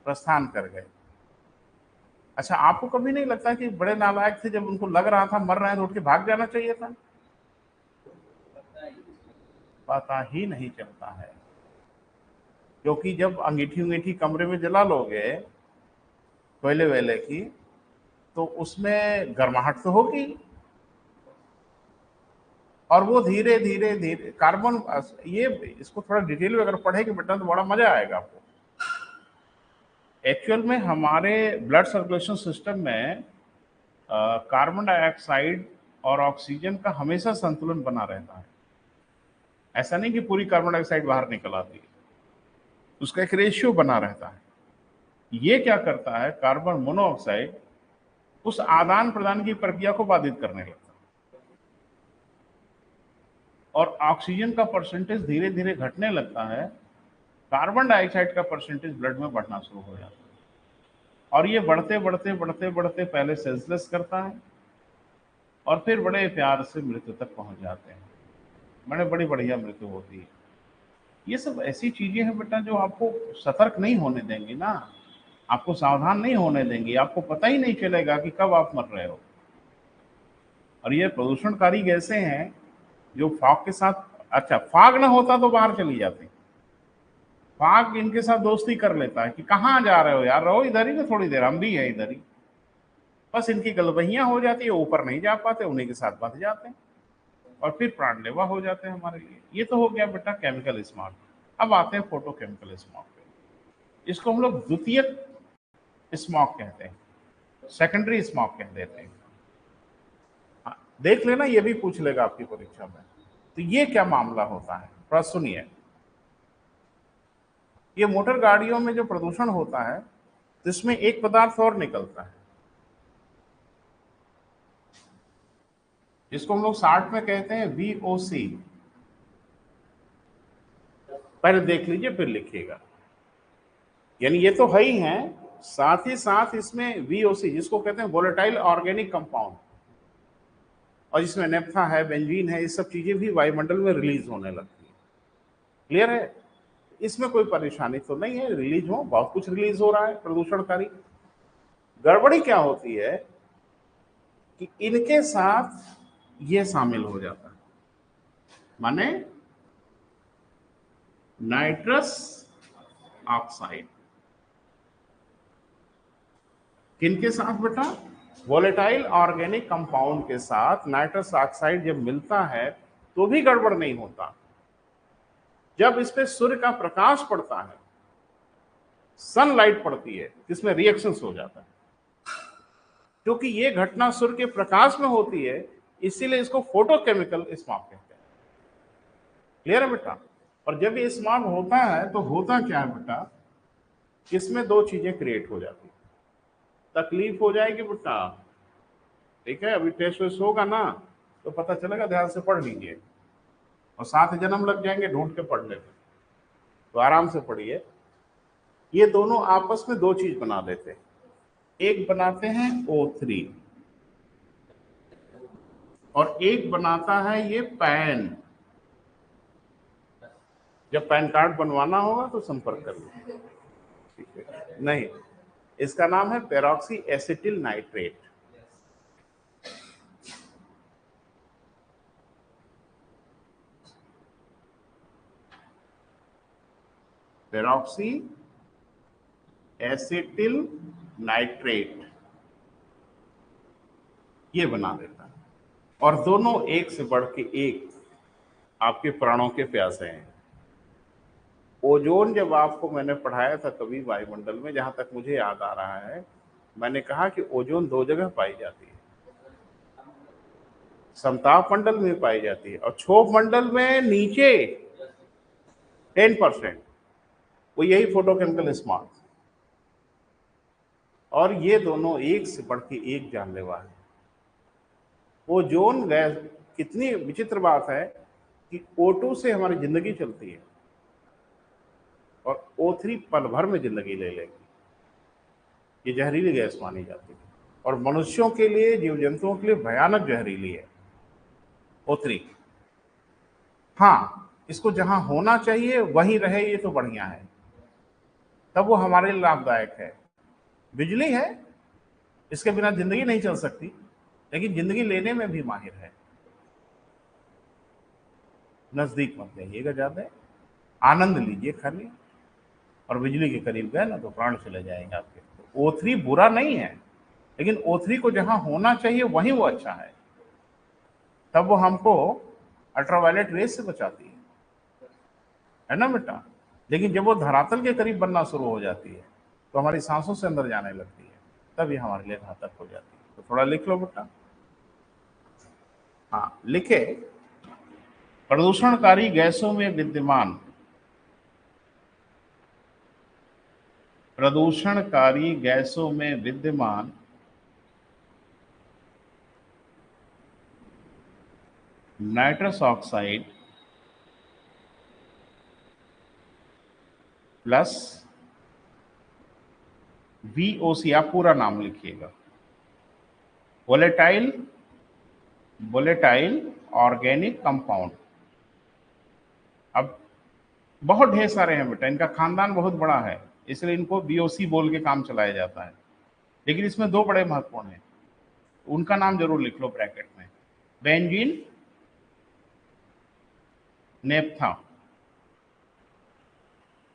प्रस्थान कर गए। अच्छा, आपको कभी नहीं लगता कि बड़े नालायक थे, जब उनको लग रहा था मर रहे हैं तो उठ के भाग जाना चाहिए था? पता ही नहीं चलता है, क्योंकि जब अंगीठी अंगीठी कमरे में जला लोगे कोयले वेले की, तो उसमें गर्माहट तो होगी, और वो धीरे धीरे धीरे कार्बन, ये इसको थोड़ा डिटेल में अगर पढ़ेंगे बेटा तो बड़ा मजा आएगा आपको। एक्चुअल में हमारे ब्लड सर्कुलेशन सिस्टम में कार्बन डाइऑक्साइड और ऑक्सीजन का हमेशा संतुलन बना रहता है। ऐसा नहीं कि पूरी कार्बन डाइऑक्साइड बाहर निकल आती है, उसका एक रेशियो बना रहता है। ये क्या करता है, कार्बन मोनोऑक्साइड उस आदान प्रदान की प्रक्रिया को बाधित करने लगता है, और ऑक्सीजन का परसेंटेज धीरे धीरे घटने लगता है, कार्बन डाइऑक्साइड का परसेंटेज ब्लड में बढ़ना शुरू हो जाता है। और ये बढ़ते बढ़ते बढ़ते बढ़ते पहले सेंसलेस करता है, और फिर बड़े प्यार से मृत्यु तक पहुंच जाते हैं। बड़े बड़ी बढ़िया मृत्यु होती है। ये सब ऐसी चीजें हैं बेटा जो आपको सतर्क नहीं होने देंगी ना, आपको सावधान नहीं होने देंगी, आपको पता ही नहीं चलेगा कि कब आप मर रहे हो। और ये प्रदूषणकारी गैसें हैं जो फॉग के साथ, अच्छा फॉग ना होता तो बाहर चली जाती, फॉग इनके साथ दोस्ती कर लेता है कि कहाँ जा रहे हो यार, रहो इधर ही ना थोड़ी देर, हम भी है इधर ही। बस इनकी गलवहियां हो जाती है, ऊपर नहीं जा पाते, उन्हीं के साथ बंध जाते हैं और फिर प्राणलेवा हो जाते हैं हमारे लिए। ये तो हो गया बेटा केमिकल स्मॉग। अब आते हैं फोटोकेमिकल स्मॉग पे। इसको हम लोग द्वितीयक स्मॉग कहते हैं, सेकेंडरी स्मॉग कह देते हैं। हाँ, देख लेना, ये भी पूछ लेगा आपकी परीक्षा में। तो ये क्या मामला होता है, थोड़ा सुनिए। ये मोटर गाड़ियों में जो प्रदूषण होता है, तो इसमें एक पदार्थ और निकलता है, जिसको हम लोग शार्ट में कहते हैं VOC। पहले देख लीजिए फिर लिखिएगा। यानी ये तो है ही है, साथ ही साथ इसमें VOC, जिसको कहते हैं वोलेटाइल ऑर्गेनिक कंपाउंड, और जिसमें नेप्था है, बेंजीन है, ये सब चीजें भी वायुमंडल में रिलीज होने लगती है। क्लियर है? इसमें कोई परेशानी तो नहीं है, रिलीज हो, बहुत कुछ रिलीज हो रहा है प्रदूषणकारी। गड़बड़ी क्या होती है कि इनके साथ ये शामिल हो जाता है, माने नाइट्रस ऑक्साइड। किनके साथ बेटा? वोलेटाइल ऑर्गेनिक कंपाउंड के साथ नाइट्रस ऑक्साइड जब मिलता है तो भी गड़बड़ नहीं होता। जब इस पे सूर्य का प्रकाश पड़ता है, सनलाइट पड़ती है, इसमें रिएक्शंस हो जाता है। क्योंकि ये घटना सूर्य के प्रकाश में होती है, इसीलिए इसको फोटोकेमिकल स्मॉग कहते हैं। क्लियर है बेटा? और जब ये स्मॉग होता है तो होता क्या है बेटा, इसमें दो चीजें क्रिएट हो जाती है। तकलीफ हो जाएगी बेटा, ठीक है? अभी टेस्ट वेस्ट होगा ना तो पता चलेगा, ध्यान से पढ़ लीजिए। और 7 जन्म लग जाएंगे ढूंढ के पढ़ने में, तो आराम से पढ़िए। ये दोनों आपस में दो चीज बना देते हैं। एक बनाते हैं O3 और एक बनाता है ये पैन। जब पैन कार्ड बनवाना होगा तो संपर्क करिए, ठीक है? नहीं, इसका नाम है peroxy acetyl nitrate. Peroxy acetyl nitrate ये बना देता है। और दोनों एक से बढ़ के एक आपके प्राणों के प्यासे हैं। ओजोन जब आपको मैंने पढ़ाया था कभी वायुमंडल में, जहां तक मुझे याद आ रहा है, मैंने कहा कि ओजोन दो जगह पाई जाती है, समताप मंडल में पाई जाती है और क्षोभ मंडल में नीचे 10%। वो यही फोटोकेमिकल स्मॉग। और ये दोनों एक से बढ़ के एक जानलेवा है। ओजोन गैस, कितनी विचित्र बात है कि O2 से हमारी जिंदगी चलती है और O3 पल भर में जिंदगी ले लेगी। ये जहरीली गैस मानी जाती है और मनुष्यों के लिए, जीव जंतुओं के लिए भयानक जहरीली है O3। हाँ, इसको जहां होना चाहिए वहीं रहे, ये तो बढ़िया है, तब वो हमारे लिए लाभदायक है। बिजली है, इसके बिना जिंदगी नहीं चल सकती, लेकिन जिंदगी लेने में भी माहिर है। नजदीक मत जाइएगा ज्यादा, आनंद लीजिए खाली। और बिजली के करीब गए ना तो प्राण चले जाएंगे आपके। तो O3 बुरा नहीं है, लेकिन O3 को जहां होना चाहिए वहीं वो अच्छा है, तब वो हमको अल्ट्रावायलेट रेस से बचाती है ना बेटा? लेकिन जब वो धरातल के करीब बनना शुरू हो जाती है तो हमारी सांसों से अंदर जाने लगती है, तब ये हमारे लिए घातक हो जाती है। तो थोड़ा लिख लो बेटा। हाँ लिखे। प्रदूषणकारी गैसों में विद्यमान, प्रदूषणकारी गैसों में विद्यमान नाइट्रस ऑक्साइड प्लस VOC, आप पूरा नाम लिखिएगा, वोलेटाइल वोलेटाइल ऑर्गेनिक कंपाउंड। अब बहुत ढेर सारे हैं बेटा, इनका खानदान बहुत बड़ा है, इसलिए इनको VOC बोल के काम चलाया जाता है। लेकिन इसमें दो बड़े महत्वपूर्ण हैं, उनका नाम जरूर लिख लो ब्रैकेट में। बेंजीन, नेप्था,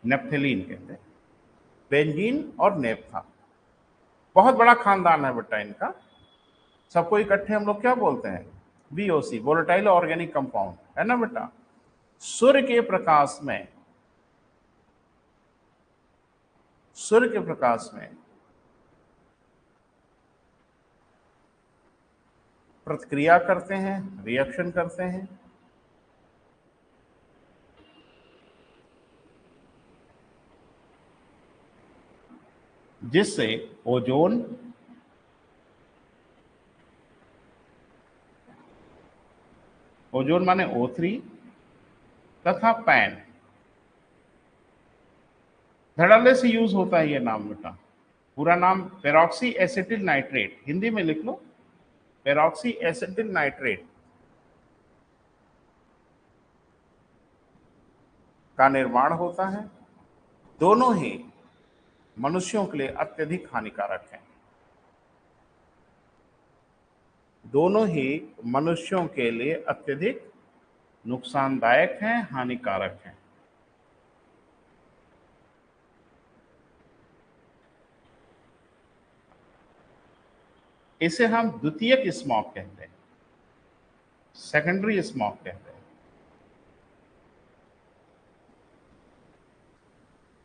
नेप्थेलीन कहते हैं, बेंजीन और नेप्था। बहुत बड़ा खानदान है बेटा इनका, सबको इकट्ठे हम लोग क्या बोलते हैं? VOC, वोलेटाइल ऑर्गेनिक कंपाउंड, है ना बेटा। सूर्य के प्रकाश में, सूर्य के प्रकाश में प्रतिक्रिया करते हैं, रिएक्शन करते हैं, जिससे ओजोन, ओजोन माने O3 तथा पैन, धड़ल्ले से यूज होता है ये नाम बेटा। पूरा नाम पेरोक्सी एसिटिल नाइट्रेट, हिंदी में लिख लो, पेरोक्सी एसिटिल नाइट्रेट का निर्माण होता है। दोनों ही मनुष्यों के लिए अत्यधिक हानिकारक हैं। दोनों ही मनुष्यों के लिए अत्यधिक नुकसानदायक हैं, हानिकारक हैं। इसे हम द्वितीयक स्मॉग कहते हैं, सेकेंडरी स्मॉग कहते हैं।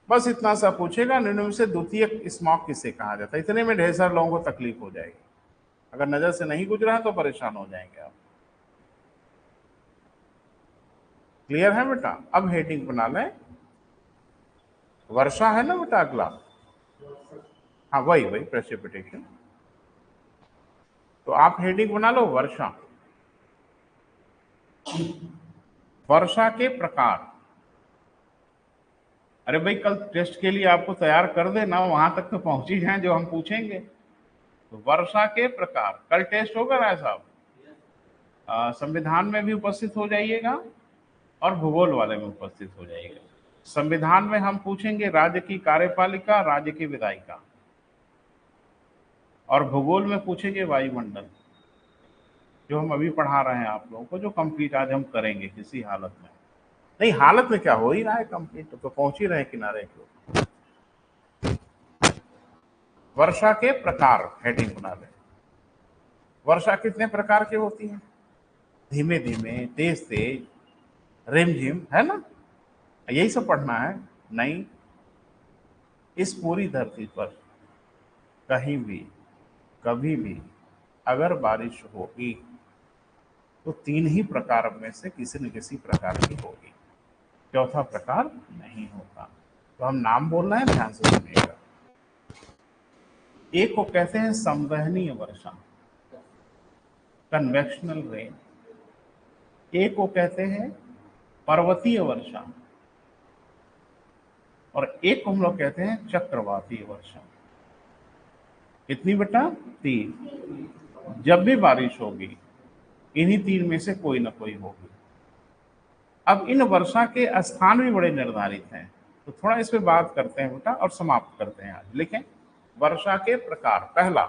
बस इतना सा पूछेगा, निम्न से द्वितीयक स्मॉग किसे कहा जाता है। इतने में ढेर सारे लोगों को तकलीफ हो जाएगी। अगर नजर से नहीं गुजरा है तो परेशान हो जाएंगे आप। क्लियर है बेटा? अब हेडिंग बना लें। वर्षा है ना बेटा अगला? हाँ वही वही प्रेसिपिटेशन। तो आप हेडिंग बना लो वर्षा। वर्षा के प्रकार। अरे भाई कल टेस्ट के लिए आपको तैयार कर देना, वहां तक तो पहुंच ही जाए जो हम पूछेंगे। तो वर्षा के प्रकार, कल टेस्ट होगा राय साहब। संविधान में भी उपस्थित हो जाइएगा और भूगोल वाले में उपस्थित हो जाइएगा। संविधान में हम पूछेंगे राज्य की कार्यपालिका, राज्य की विधायिका, और भूगोल में पूछेंगे वायुमंडल, जो हम अभी पढ़ा रहे हैं आप लोगों को, जो कंप्लीट आज हम करेंगे किसी हालत में। नहीं हालत में क्या, हो ही रहा है कंप्लीट, तो पहुंच ही रहे किनारे को। वर्षा के प्रकार हेडिंग बना लें। वर्षा कितने प्रकार की होती है? धीमे धीमे, तेज तेज, रिमझिम, है ना? यही सब पढ़ना है। नहीं, इस पूरी धरती पर कहीं भी कभी भी अगर बारिश होगी तो तीन ही प्रकार में से किसी न किसी प्रकार की होगी, चौथा प्रकार नहीं होता। तो हम नाम बोल रहे हैं, ध्यान से सुनिएगा। एक को कहते हैं संवहनीय वर्षा, कन्वेक्शनल रेन। एक को कहते हैं पर्वतीय वर्षा, और एक को हम लोग कहते हैं चक्रवातीय वर्षा। कितनी बेटा? तीन। जब भी बारिश होगी इन्हीं तीन में से कोई ना कोई होगी। अब इन वर्षा के स्थान भी बड़े निर्धारित हैं, तो थोड़ा इस पे बात करते हैं बेटा और समाप्त करते हैं आज। लिखें वर्षा के प्रकार। पहला,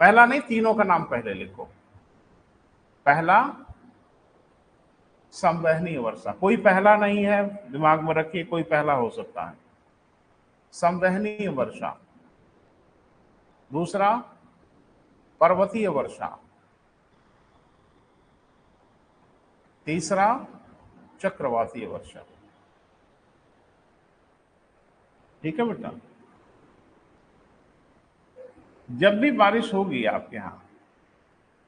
पहला नहीं, तीनों का नाम पहले लिखो। पहला संवहनीय वर्षा, कोई पहला नहीं है, दिमाग में रखिए, कोई पहला हो सकता है। संवहनीय वर्षा। दूसरा पर्वतीय वर्षा। तीसरा चक्रवातीय वर्षा। ठीक है बेटा? जब भी बारिश होगी आपके यहाँ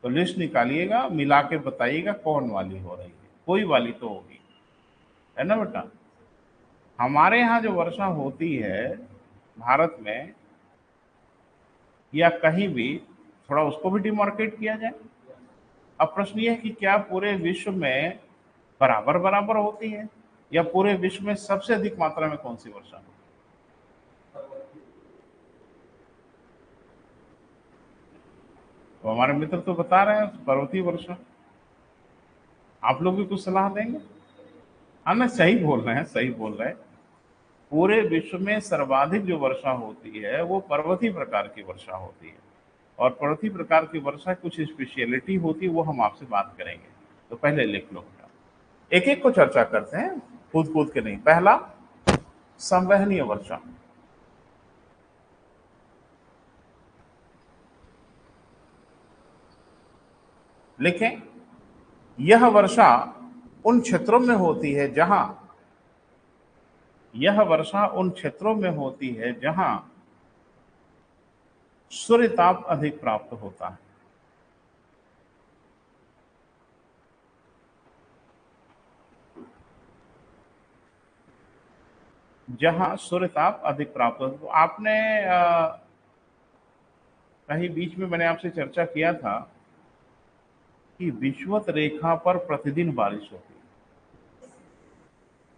तो लिस्ट निकालिएगा, मिला के बताइएगा कौन वाली हो रही है। कोई वाली तो होगी, है ना बेटा? हमारे यहाँ जो वर्षा होती है भारत में या कहीं भी, थोड़ा उसको भी डिमार्केट किया जाए। अब प्रश्न ये है कि क्या पूरे विश्व में बराबर बराबर होती है, या पूरे विश्व में सबसे अधिक मात्रा में कौन सी वर्षा होती है? तो हमारे मित्र तो बता रहे हैं पर्वतीय वर्षा। आप लोग भी कुछ सलाह देंगे? हाँ ना, सही बोल रहे हैं, सही बोल रहे हैं। पूरे विश्व में सर्वाधिक जो वर्षा होती है वो पर्वतीय प्रकार की वर्षा होती है, और पर्वतीय प्रकार की वर्षा कुछ स्पेशलिटी होती है, वो हम आपसे बात करेंगे। तो पहले लिख लो, एक एक को चर्चा करते हैं, कूद कूद के नहीं। पहला संवहनीय वर्षा। लेकिन यह वर्षा उन क्षेत्रों में होती है जहां सूर्य ताप अधिक प्राप्त होता है। जहां सूर्य ताप अधिक प्राप्त होता है। तो आपने कहीं बीच में मैंने आपसे चर्चा किया था कि विषुवत रेखा पर प्रतिदिन बारिश होती है,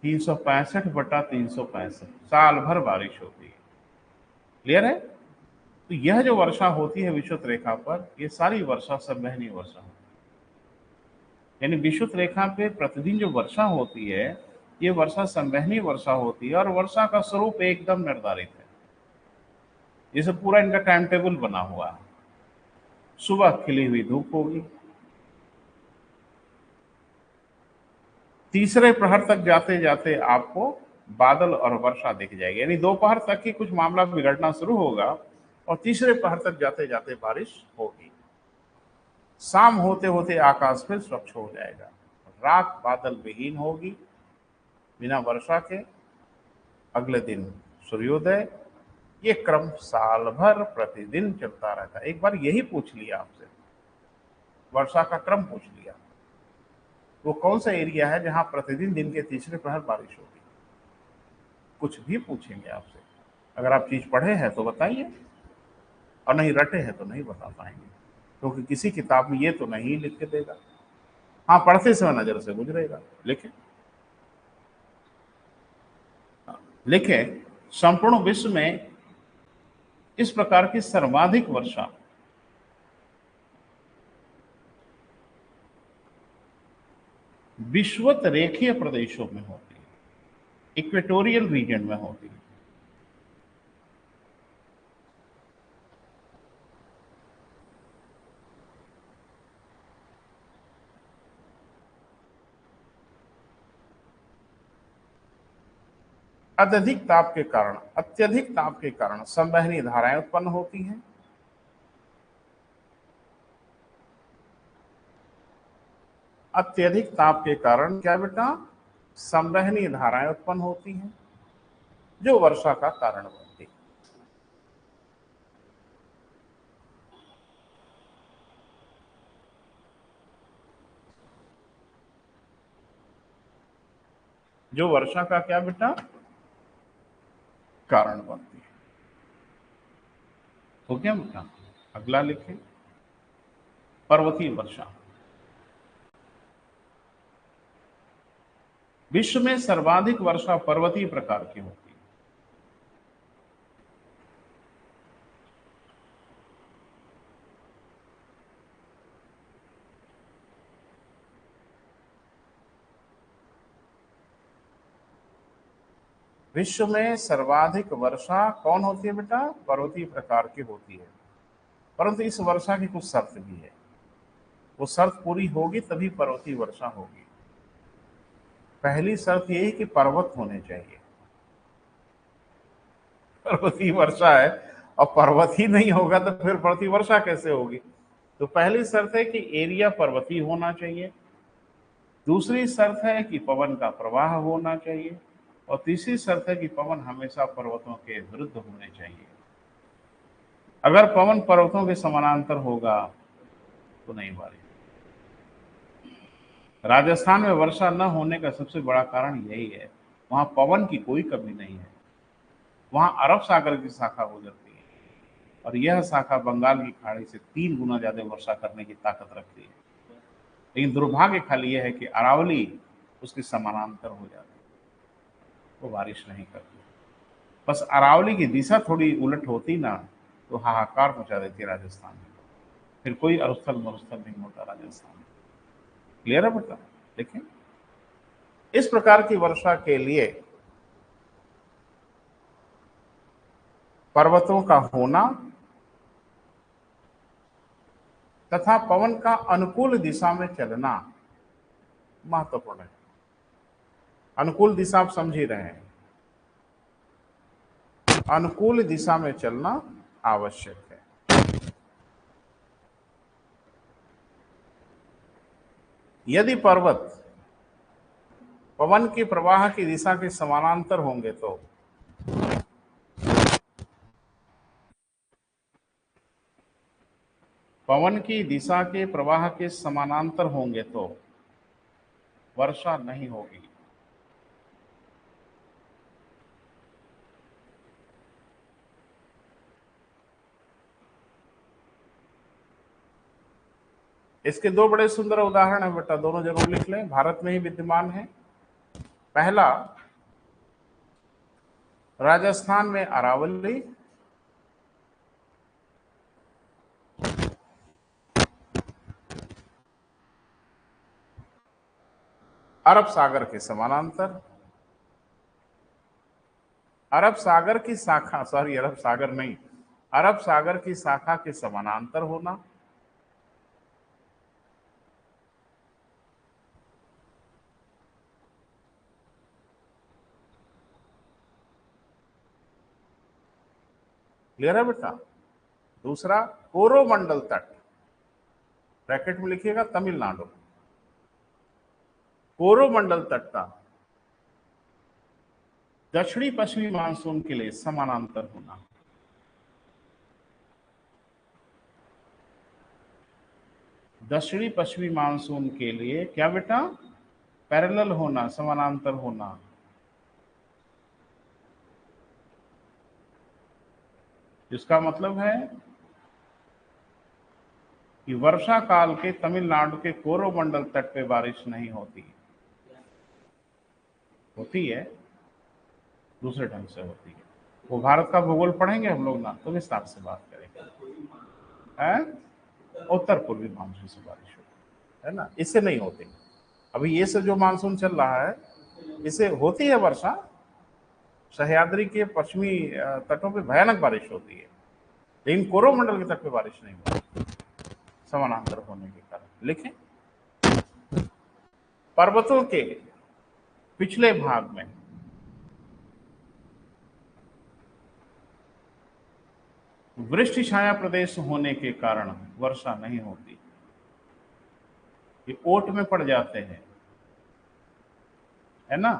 365/365 साल भर बारिश होती है। क्लियर है? तो यह जो वर्षा होती है विषुवत रेखा पर, ये सारी वर्षा संवहनीय वर्षा होती है। यानी विषुवत रेखा पे प्रतिदिन जो वर्षा होती है, ये वर्षा संवहनीय वर्षा होती है और वर्षा का स्वरूप एकदम निर्धारित है। जैसे पूरा इनका टाइम टेबल बना हुआ है। सुबह खिली हुई धूप होगी, तीसरे प्रहर तक जाते जाते आपको बादल और वर्षा दिख जाएगी। यानी दोपहर तक ही कुछ मामला बिगड़ना शुरू होगा और तीसरे प्रहर तक जाते जाते बारिश होगी। शाम होते होते आकाश फिर स्वच्छ हो जाएगा, रात बादल विहीन होगी, बिना वर्षा के। अगले दिन सूर्योदय। ये क्रम साल भर प्रतिदिन चलता रहता है। एक बार यही पूछ लिया आपसे, वर्षा का क्रम पूछ लिया, वो कौन सा एरिया है जहां प्रतिदिन दिन के तीसरे प्रहर बारिश होगी। कुछ भी पूछेंगे आपसे, अगर आप चीज पढ़े हैं तो बताइए, और नहीं रटे हैं तो नहीं बता पाएंगे, क्योंकि किसी किताब में ये तो नहीं लिख के देगा। हाँ, पढ़ते समय नजर से गुजरेगा। लेकिन संपूर्ण विश्व में इस प्रकार की सर्वाधिक वर्षा विषुवत रेखीय प्रदेशों में होती है, इक्वेटोरियल रीजन में होती है। अत्यधिक ताप के कारण संवहनीय धाराएं उत्पन्न होती हैं। अत्यधिक ताप के कारण क्या बेटा? संवहनीय धाराएं उत्पन्न होती हैं, जो वर्षा का कारण बनती है। जो वर्षा का क्या बेटा? कारण बनती है। तो क्या बेटा? अगला लिखें, पर्वतीय वर्षा। विश्व में सर्वाधिक वर्षा पर्वतीय प्रकार की होती है। विश्व में सर्वाधिक वर्षा कौन होती है बेटा? पर्वतीय प्रकार की होती है। परंतु इस वर्षा की कुछ शर्त भी है, वो शर्त पूरी होगी तभी पर्वतीय वर्षा होगी। पहली शर्त ये है कि पर्वत होने चाहिए। पर्वतीय वर्षा है और पर्वत ही नहीं होगा तो फिर पर्वतीय वर्षा कैसे होगी? तो पहली शर्त है कि एरिया पर्वतीय होना चाहिए, दूसरी शर्त है कि पवन का प्रवाह होना चाहिए, और तीसरी शर्त है कि पवन हमेशा पर्वतों के विरुद्ध होने चाहिए। अगर पवन पर्वतों के समानांतर होगा तो नहीं बारिश। राजस्थान में वर्षा न होने का सबसे बड़ा कारण यही है, वहां पवन की कोई कमी नहीं है। वहां अरब सागर की शाखा गुजरती है और यह शाखा बंगाल की खाड़ी से 3 गुना ज्यादा वर्षा करने की ताकत रखती है। लेकिन दुर्भाग्य खाली यह है कि अरावली उसके समानांतर हो जाती है, वो बारिश नहीं करती। बस अरावली की दिशा थोड़ी उलट होती ना तो हाहाकार मचा देती राजस्थान में, फिर कोई अरुस्थल मरुस्थल नहीं होता राजस्थान में। क्लियर है बेटा? देखिए, इस प्रकार की वर्षा के लिए पर्वतों का होना तथा पवन का अनुकूल दिशा में चलना महत्वपूर्ण है। अनुकूल दिशा आप समझ ही रहे हैं, अनुकूल दिशा में चलना आवश्यक है। यदि पर्वत पवन के प्रवाह की दिशा के समानांतर होंगे तो पवन की दिशा के प्रवाह के समानांतर होंगे तो वर्षा नहीं होगी। इसके दो बड़े सुंदर उदाहरण है बेटा, दोनों जरूर लिख लें, भारत में ही विद्यमान है। पहला, राजस्थान में अरावली, अरब सागर के समानांतर, अरब सागर की शाखा, सॉरी अरब सागर नहीं, अरब सागर की शाखा के समानांतर होना, क्लियर है बेटा। दूसरा, कोरोमंडल तट, ब्रैकेट में लिखिएगा तमिलनाडु, कोरोमंडल तट का दक्षिणी पश्चिमी मानसून के लिए समानांतर होना। दक्षिणी पश्चिमी मानसून के लिए क्या बेटा, पैरेलल होना, समानांतर होना। इसका मतलब है कि वर्षा काल के तमिलनाडु के कोरोमंडल तट पे बारिश नहीं होती, होती है दूसरे ढंग से होती है। वो भारत का भूगोल पढ़ेंगे हम लोग ना, तो विस्तार से बात करेंगे। उत्तर पूर्वी मानसून से बारिश होती है ना, इससे नहीं होती। अभी ये सब जो मानसून चल रहा है इससे होती है वर्षा, सह्याद्री के पश्चिमी तटों पे भयानक बारिश होती है, लेकिन कोरोमंडल के तट पे बारिश नहीं होती, समानांतर होने के कारण। लिखें, पर्वतों के पिछले भाग में वृष्टि छाया प्रदेश होने के कारण वर्षा नहीं होती, ये ओट में पड़ जाते हैं, है ना।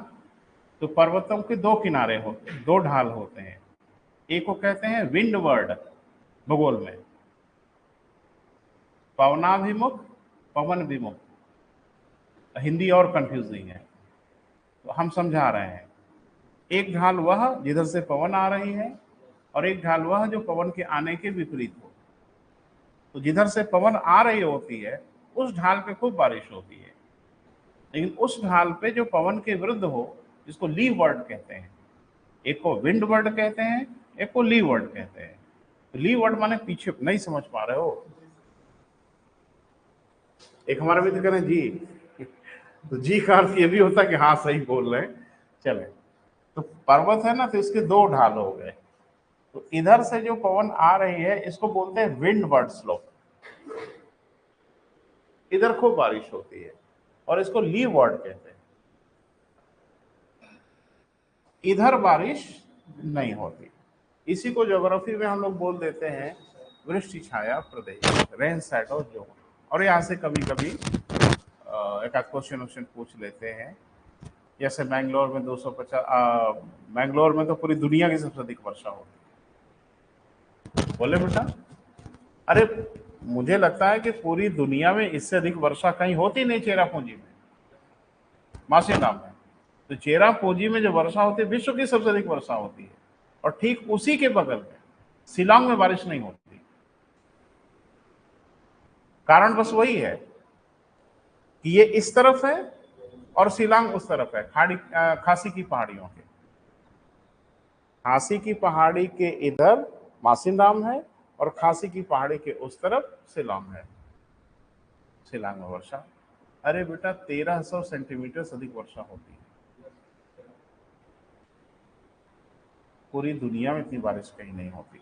तो पर्वतों के दो किनारे होते, दो ढाल होते हैं, एक को कहते हैं विंड वर्ड भूगोल में, पवनाभिमुख, पवन विमुख। हिंदी और कंफ्यूजिंग है, तो हम समझा रहे हैं। एक ढाल वह जिधर से पवन आ रही है, और एक ढाल वह जो पवन के आने के विपरीत हो। तो जिधर से पवन आ रही होती है उस ढाल पे खूब बारिश होती है, लेकिन उस ढाल पे जो पवन के विरुद्ध हो, जिसको ली वर्ड कहते हैं, एक को विंड वर्ड कहते हैं, एक को ली वर्ड कहते हैं। तो ली वर्ड माने पीछे, नहीं समझ पा रहे हो? एक हमारे मित्र कह रहे हैं जी, तो जी का अर्थ ये भी होता है कि हाँ सही बोल रहे हैं। चले, तो पर्वत है ना, तो इसके दो ढाल हो गए। तो इधर से जो पवन आ रही है इसको बोलते हैं विंड वर्ड स्लोप, इधर खूब बारिश होती है, और इसको ली वर्ड कहते हैं, इधर बारिश नहीं होती। इसी को ज्योग्राफी में हम लोग बोल देते हैं वृष्टि छाया प्रदेश, रेन शैडो जोन। और यहाँ से कभी कभी एक आध क्वेश्चन पूछ लेते हैं, जैसे मैंगलोर में 250, मैंगलोर में तो पूरी दुनिया की सबसे अधिक वर्षा होती है। बोले बेटा, अरे मुझे लगता है कि पूरी दुनिया में इससे अधिक वर्षा कहीं होती नहीं, चेरापूंजी में, मासिंगाम में। तो चेरापूंजी में जो वर्षा होती है विश्व की सबसे अधिक वर्षा होती है, और ठीक उसी के बगल में शिलांग में बारिश नहीं होती। कारण बस वही है कि ये इस तरफ है और शिलांग उस तरफ है, खासी की पहाड़ियों के, खासी की पहाड़ी के इधर मासिनराम है, और खासी की पहाड़ी के उस तरफ शिलांग है। शिलांग में वर्षा, अरे बेटा 1300 सेंटीमीटर से अधिक वर्षा होती है। पूरी दुनिया में इतनी बारिश कहीं नहीं होती।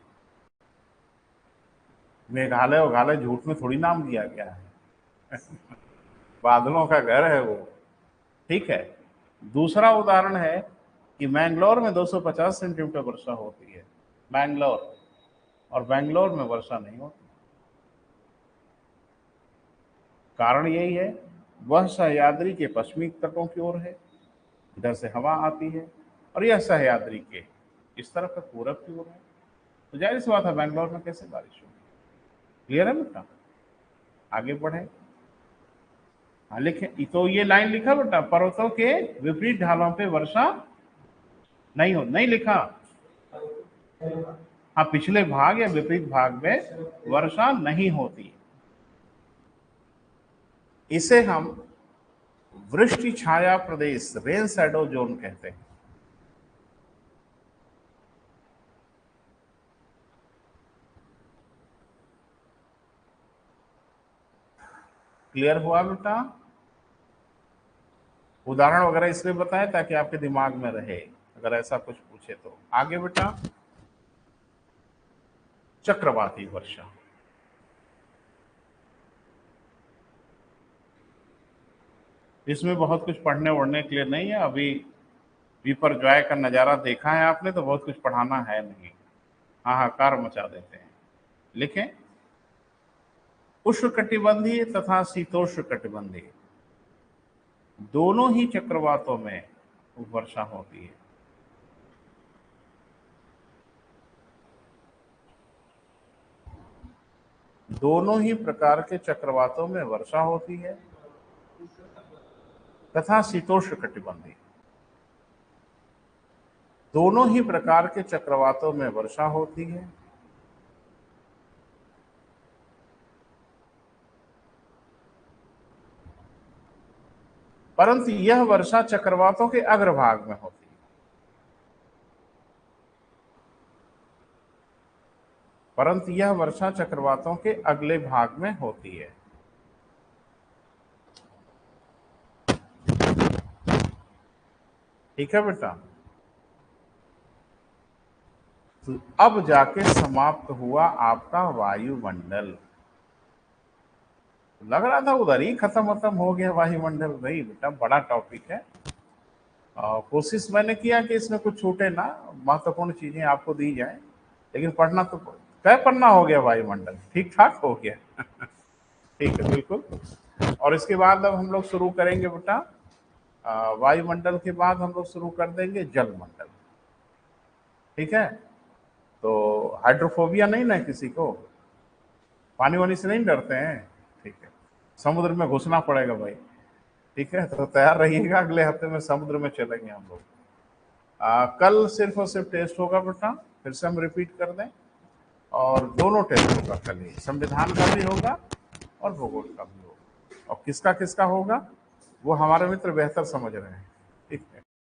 मेघालय वघालय झूठ में थोड़ी नाम दिया गया है बादलों का घर है वो, ठीक है। दूसरा उदाहरण है कि मैंगलोर में 250 सेंटीमीटर वर्षा होती है, मैंगलोर, और बेंगलोर में वर्षा नहीं होती। कारण यही है वह सह्याद्री के पश्चिमी तटों की ओर है, इधर से हवा आती है, और यह सह्याद्री के इस तरफ है, पूरब की ओर है। तो जाहिर सी बात है बैंगलोर में कैसे बारिश होगी। क्लियर है बेटा? आगे बढ़े। हाँ लिखे, तो ये लाइन लिखा बेटा, पर्वतों के विपरीत ढालों पे वर्षा नहीं लिखा। हाँ, पिछले भाग या विपरीत भाग में वर्षा नहीं होती। इसे हम वृष्टि छाया प्रदेश, रेन शैडो जोन कहते हैं। क्लियर हुआ बेटा? उदाहरण वगैरह इसलिए बताएं ताकि आपके दिमाग में रहे, अगर ऐसा कुछ पूछे तो। आगे बेटा, चक्रवाती वर्षा। इसमें बहुत कुछ पढ़ने वढ़ने के लिए नहीं है। अभी विपर्जॉय का नजारा देखा है आपने, तो बहुत कुछ पढ़ाना है नहीं, हाहाकार मचा देते हैं। लिखें, उष्णकटिबंधीय तथा शीतोष्ण कटिबंधीय दोनों ही चक्रवातों में वर्षा होती है। दोनों ही प्रकार के चक्रवातों में वर्षा होती है तथा शीतोष्ण कटिबंधीय दोनों ही प्रकार के चक्रवातों में वर्षा होती है परंतु यह वर्षा चक्रवातों के अग्रभाग में होती है। परंतु यह वर्षा चक्रवातों के अगले भाग में होती है। ठीक है बेटा? तो अब जाके समाप्त हुआ आपका वायुमंडल। लग रहा था उधर ही खत्म हो गया वायुमंडल। नहीं बेटा, बड़ा टॉपिक है। कोशिश मैंने किया कि इसमें कुछ छूटे ना, महत्वपूर्ण चीजें आपको दी जाए, लेकिन पढ़ना तो तय पढ़ना हो गया वायुमंडल, ठीक ठाक हो गया। ठीक है, बिल्कुल। और इसके बाद अब हम लोग शुरू करेंगे बेटा, वायुमंडल के बाद हम लोग शुरू कर देंगे जलमंडल। ठीक है? तो हाइड्रोफोबिया नहीं ना किसी को? पानी वानी से नहीं डरते हैं? ठीक है, समुद्र में घुसना पड़ेगा भाई। ठीक है, तो तैयार रहिएगा, अगले हफ्ते में समुद्र में चलेंगे हम लोग। कल सिर्फ और सिर्फ टेस्ट होगा बेटा, फिर से हम रिपीट कर दें, और दोनों टेस्ट होगा कल ही, संविधान का भी होगा और भूगोल का भी होगा। और किसका किसका होगा वो हमारे मित्र बेहतर समझ रहे हैं।